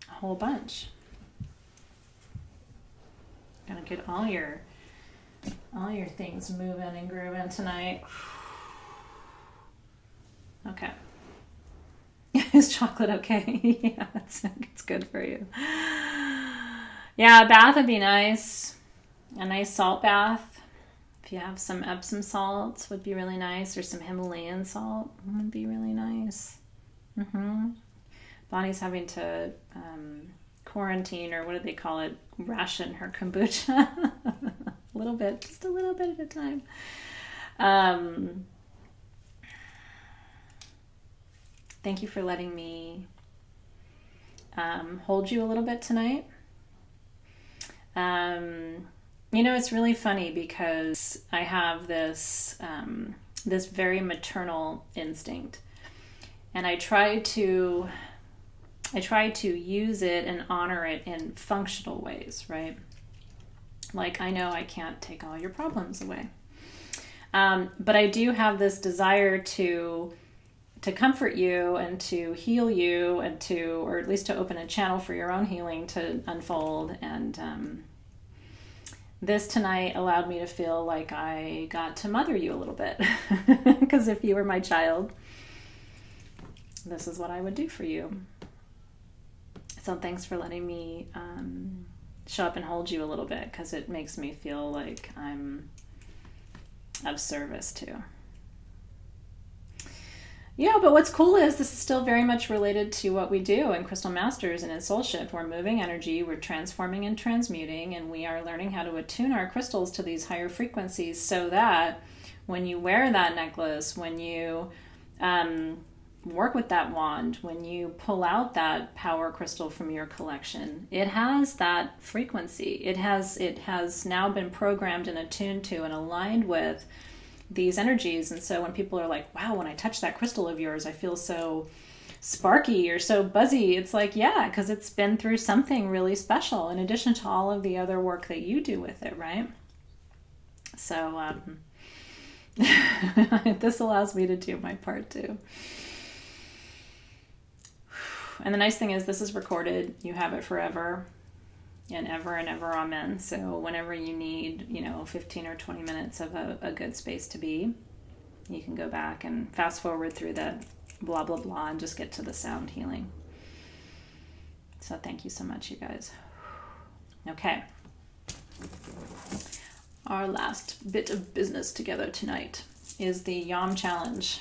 a whole bunch. Gotta get all your things moving and grooving tonight. Okay. Is chocolate okay? Yeah, it's good for you. Yeah, a bath would be nice. A nice salt bath. If you have some Epsom salts, would be really nice, or some Himalayan salt would be really nice. Bonnie's having to quarantine, or what do they call it? Ration her kombucha. A little bit, just a little bit at a time. Thank you for letting me hold you a little bit tonight. It's really funny because I have this this very maternal instinct, and I try to use it and honor it in functional ways, right? Like, I know I can't take all your problems away, but I do have this desire to comfort you and to heal you, and or at least to open a channel for your own healing to unfold. And this tonight allowed me to feel like I got to mother you a little bit. Because if you were my child, this is what I would do for you. So thanks for letting me show up and hold you a little bit, because it makes me feel like I'm of service too. Yeah, but what's cool is this is still very much related to what we do in Crystal Masters and in Soul Shift. We're moving energy, we're transforming and transmuting, and we are learning how to attune our crystals to these higher frequencies, so that when you wear that necklace, when you work with that wand, when you pull out that power crystal from your collection, it has that frequency. It has now been programmed and attuned to and aligned with these energies. And so when people are like, wow, when I touch that crystal of yours, I feel so sparky or so buzzy, it's like, yeah, because it's been through something really special, in addition to all of the other work that you do with it, right? So this allows me to do my part too. And the nice thing is, this is recorded. You have it forever and ever, amen. So whenever you need, 15 or 20 minutes of a good space to be, you can go back and fast forward through the blah, blah, blah, and just get to the sound healing. So thank you so much, you guys. Okay. Our last bit of business together tonight is the Yam Challenge.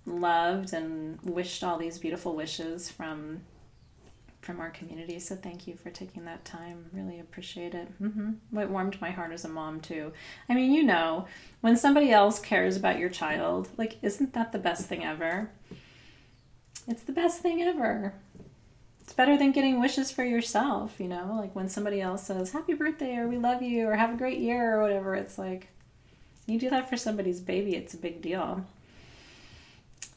loved and wished all these beautiful wishes from our community. So thank you for taking that time. Really appreciate it. It warmed my heart as a mom too. I mean, you know, when somebody else cares about your child, like, isn't that the best thing ever? It's the best thing ever. It's better than getting wishes for yourself, you know, like when somebody else says happy birthday or we love you or have a great year or whatever. It's like, you do that for somebody's baby, it's a big deal.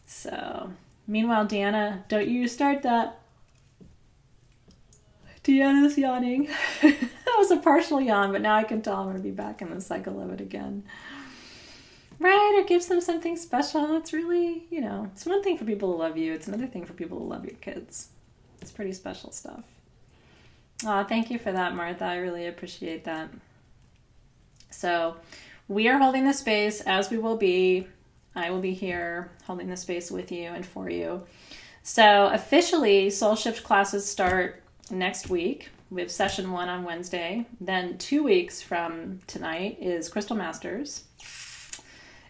So, meanwhile, Deanna, don't you start that. Deanna's yawning. That was a partial yawn, but now I can tell I'm going to be back in the cycle of it again. Right? It gives them something special. It's really, you know, it's one thing for people to love you. It's another thing for people to love your kids. It's pretty special stuff. Oh, thank you for that, Martha. I really appreciate that. So we are holding the space as we will be. I will be here holding the space with you and for you. So officially, Soul Shift classes start next week. We have session 1 on Wednesday. Then 2 weeks from tonight is Crystal Masters.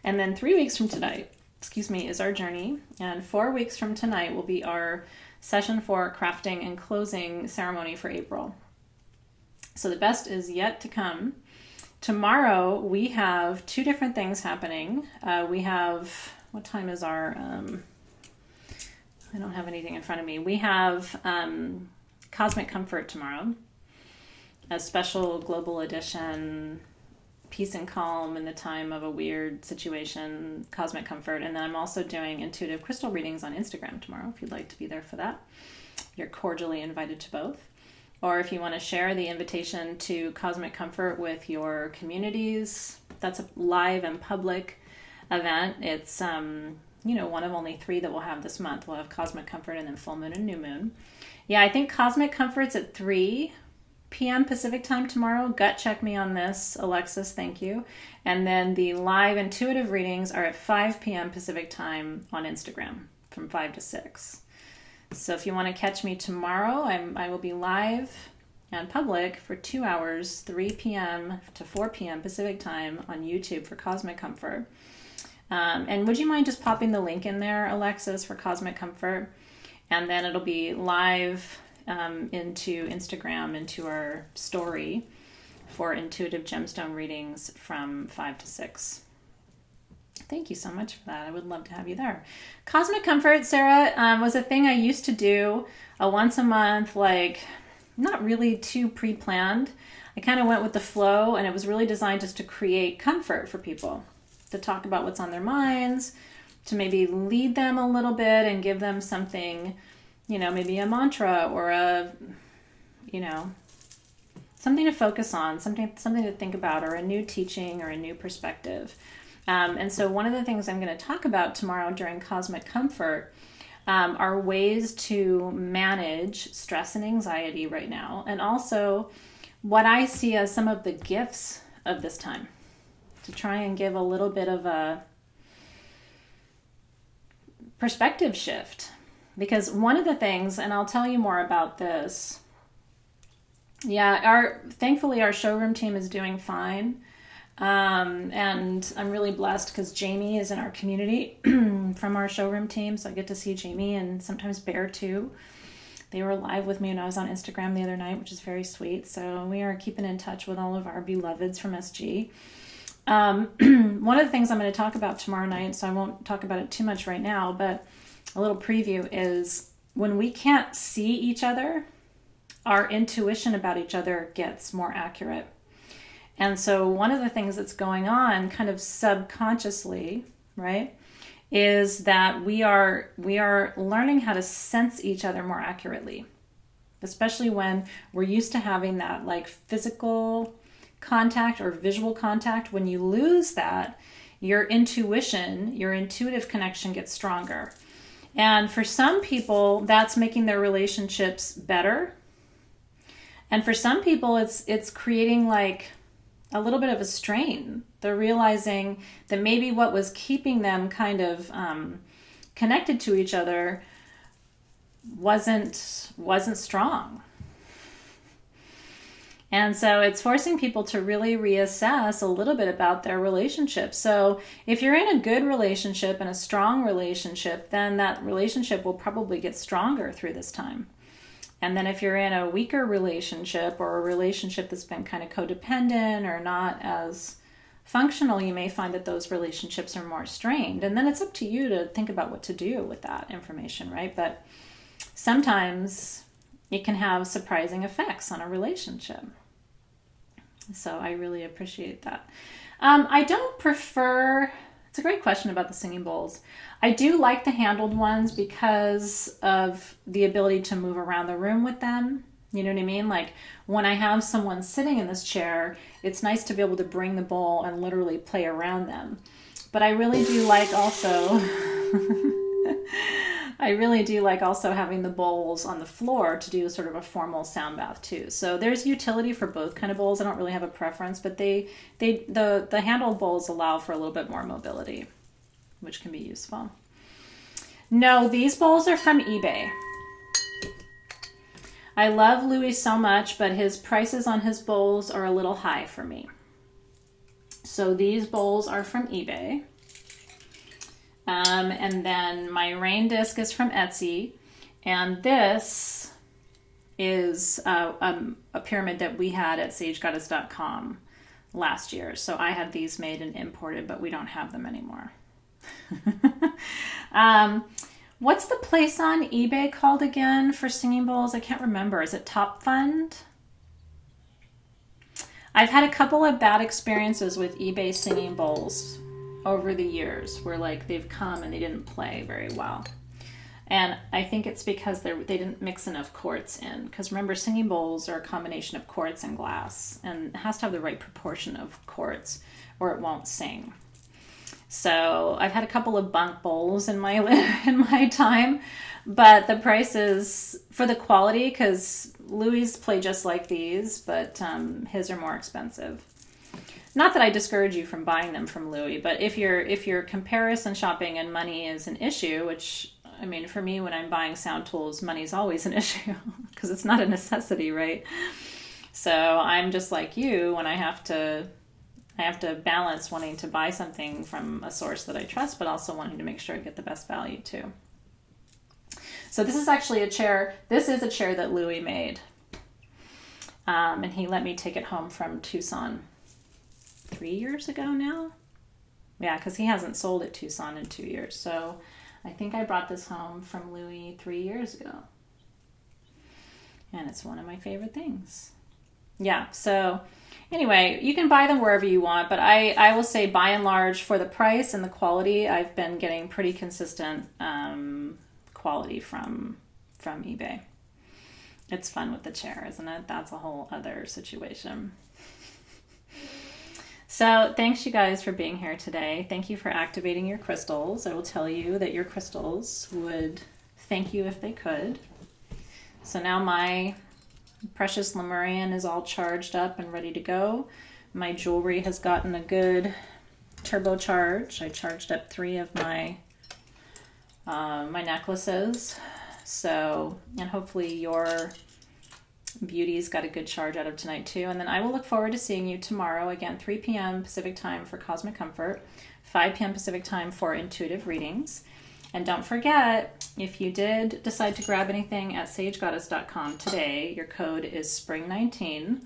And then 3 weeks from tonight, is our journey. And 4 weeks from tonight will be our session 4 crafting and closing ceremony for April. So the best is yet to come. Tomorrow we have 2 different things happening. We have, what time is our, I don't have anything in front of me. We have Cosmic Comfort tomorrow, a special global edition, peace and calm in the time of a weird situation, Cosmic Comfort. And then I'm also doing intuitive crystal readings on Instagram tomorrow, if you'd like to be there for that. You're cordially invited to both. Or if you want to share the invitation to Cosmic Comfort with your communities, that's a live and public event. It's, one of only 3 that we'll have this month. We'll have Cosmic Comfort and then Full Moon and New Moon. Yeah, I think Cosmic Comfort's at 3 p.m. Pacific time tomorrow. Gut check me on this, Alexis, thank you. And then the live intuitive readings are at 5 p.m. Pacific time on Instagram from 5 to 6. So if you want to catch me tomorrow, I will be live and public for 2 hours, 3 p.m. to 4 p.m. Pacific time on YouTube for Cosmic Comfort. And would you mind just popping the link in there, Alexis, for Cosmic Comfort? And then it'll be live into Instagram, into our story for intuitive gemstone readings from 5 to 6. Thank you so much for that. I would love to have you there. Cosmic Comfort, Sarah, was a thing I used to do once a month, like not really too pre-planned. I kind of went with the flow, and it was really designed just to create comfort for people, to talk about what's on their minds, to maybe lead them a little bit and give them something, maybe a mantra or something to focus on, something to think about, or a new teaching or a new perspective. And so one of the things I'm going to talk about tomorrow during Cosmic Comfort are ways to manage stress and anxiety right now, and also what I see as some of the gifts of this time, to try and give a little bit of a perspective shift. Because one of the things, and I'll tell you more about this, thankfully our showroom team is doing fine. And I'm really blessed because Jamie is in our community from our showroom team. So I get to see Jamie and sometimes Bear too. They were live with me when I was on Instagram the other night, which is very sweet. So we are keeping in touch with all of our beloveds from SG. One of the things I'm going to talk about tomorrow night, so I won't talk about it too much right now, but a little preview is when we can't see each other, our intuition about each other gets more accurate. And so one of the things that's going on kind of subconsciously, right, is that we are learning how to sense each other more accurately, especially when we're used to having that like physical contact or visual contact. When you lose that, your intuition, your intuitive connection gets stronger. And for some people, that's making their relationships better. And for some people, it's creating like a little bit of a strain. They're realizing that maybe what was keeping them kind of connected to each other wasn't strong. And so it's forcing people to really reassess a little bit about their relationship. So if you're in a good relationship and a strong relationship, then that relationship will probably get stronger through this time. And then if you're in a weaker relationship or a relationship that's been kind of codependent or not as functional, you may find that those relationships are more strained. And then it's up to you to think about what to do with that information, right? But sometimes it can have surprising effects on a relationship. So I really appreciate that. I don't prefer, it's a great question about the singing bowls. I do like the handled ones because of the ability to move around the room with them. You know what I mean? Like when I have someone sitting in this chair, it's nice to be able to bring the bowl and literally play around them. But I really do like also having the bowls on the floor to do sort of a formal sound bath too. So there's utility for both kind of bowls. I don't really have a preference, but the handled bowls allow for a little bit more mobility, which can be useful. No, these bowls are from eBay. I love Louis so much, but his prices on his bowls are a little high for me. So these bowls are from eBay. And then my rain disc is from Etsy. And this is a pyramid that we had at sagegoddess.com last year. So I had these made and imported, but we don't have them anymore. What's the place on eBay called again for singing bowls? I can't remember. Is it Top Fund? I've had a couple of bad experiences with eBay singing bowls over the years where like they've come and they didn't play very well. And I think it's because they didn't mix enough quartz in. Because remember, singing bowls are a combination of quartz and glass. And it has to have the right proportion of quartz or it won't sing. So I've had a couple of bunk bowls in my time, but the prices for the quality, because Louis play just like these, but his are more expensive. Not that I discourage you from buying them from Louis, but if you're comparison shopping and money is an issue, which I mean for me when I'm buying sound tools, money's always an issue because it's not a necessity, right? So I'm just like you when I have to balance wanting to buy something from a source that I trust, but also wanting to make sure I get the best value too. So this is actually a chair. This is a chair that Louis made. And he let me take it home from Tucson 3 years ago now. Yeah, because he hasn't sold at Tucson in 2 years. So I think I brought this home from Louis 3 years ago. And it's one of my favorite things. Yeah, so anyway, you can buy them wherever you want, but I will say by and large for the price and the quality, I've been getting pretty consistent quality from eBay. It's fun with the chair, isn't it? That's a whole other situation. So thanks you guys for being here today. Thank you for activating your crystals. I will tell you that your crystals would thank you if they could. So now my precious Lemurian is all charged up and ready to go. My jewelry has gotten a good turbocharge. I charged up 3 of my necklaces. So, and hopefully your beauty's got a good charge out of tonight too. And then I will look forward to seeing you tomorrow, again, 3 p.m. Pacific time for Cosmic Comfort, 5 p.m. Pacific time for intuitive readings. And don't forget, if you did decide to grab anything at sagegoddess.com today, your code is SPRING19.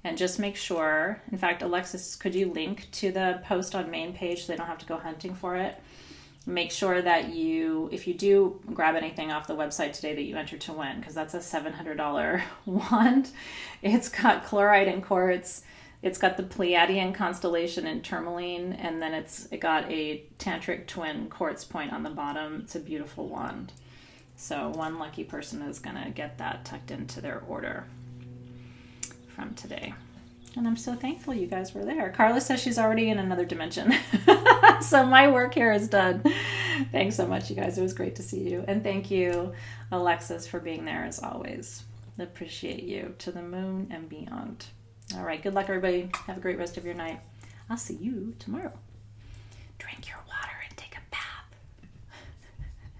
And just make sure, in fact, Alexis, could you link to the post on main page so they don't have to go hunting for it? Make sure that if you do grab anything off the website today, that you enter to win, because that's a $700 wand. It's got chlorite and quartz. It's got the Pleiadian constellation in tourmaline, and then it got a tantric twin quartz point on the bottom. It's a beautiful wand. So one lucky person is going to get that tucked into their order from today. And I'm so thankful you guys were there. Carla says she's already in another dimension. So my work here is done. Thanks so much, you guys. It was great to see you. And thank you, Alexis, for being there as always. Appreciate you to the moon and beyond. All right. Good luck, everybody. Have a great rest of your night. I'll see you tomorrow. Drink your water.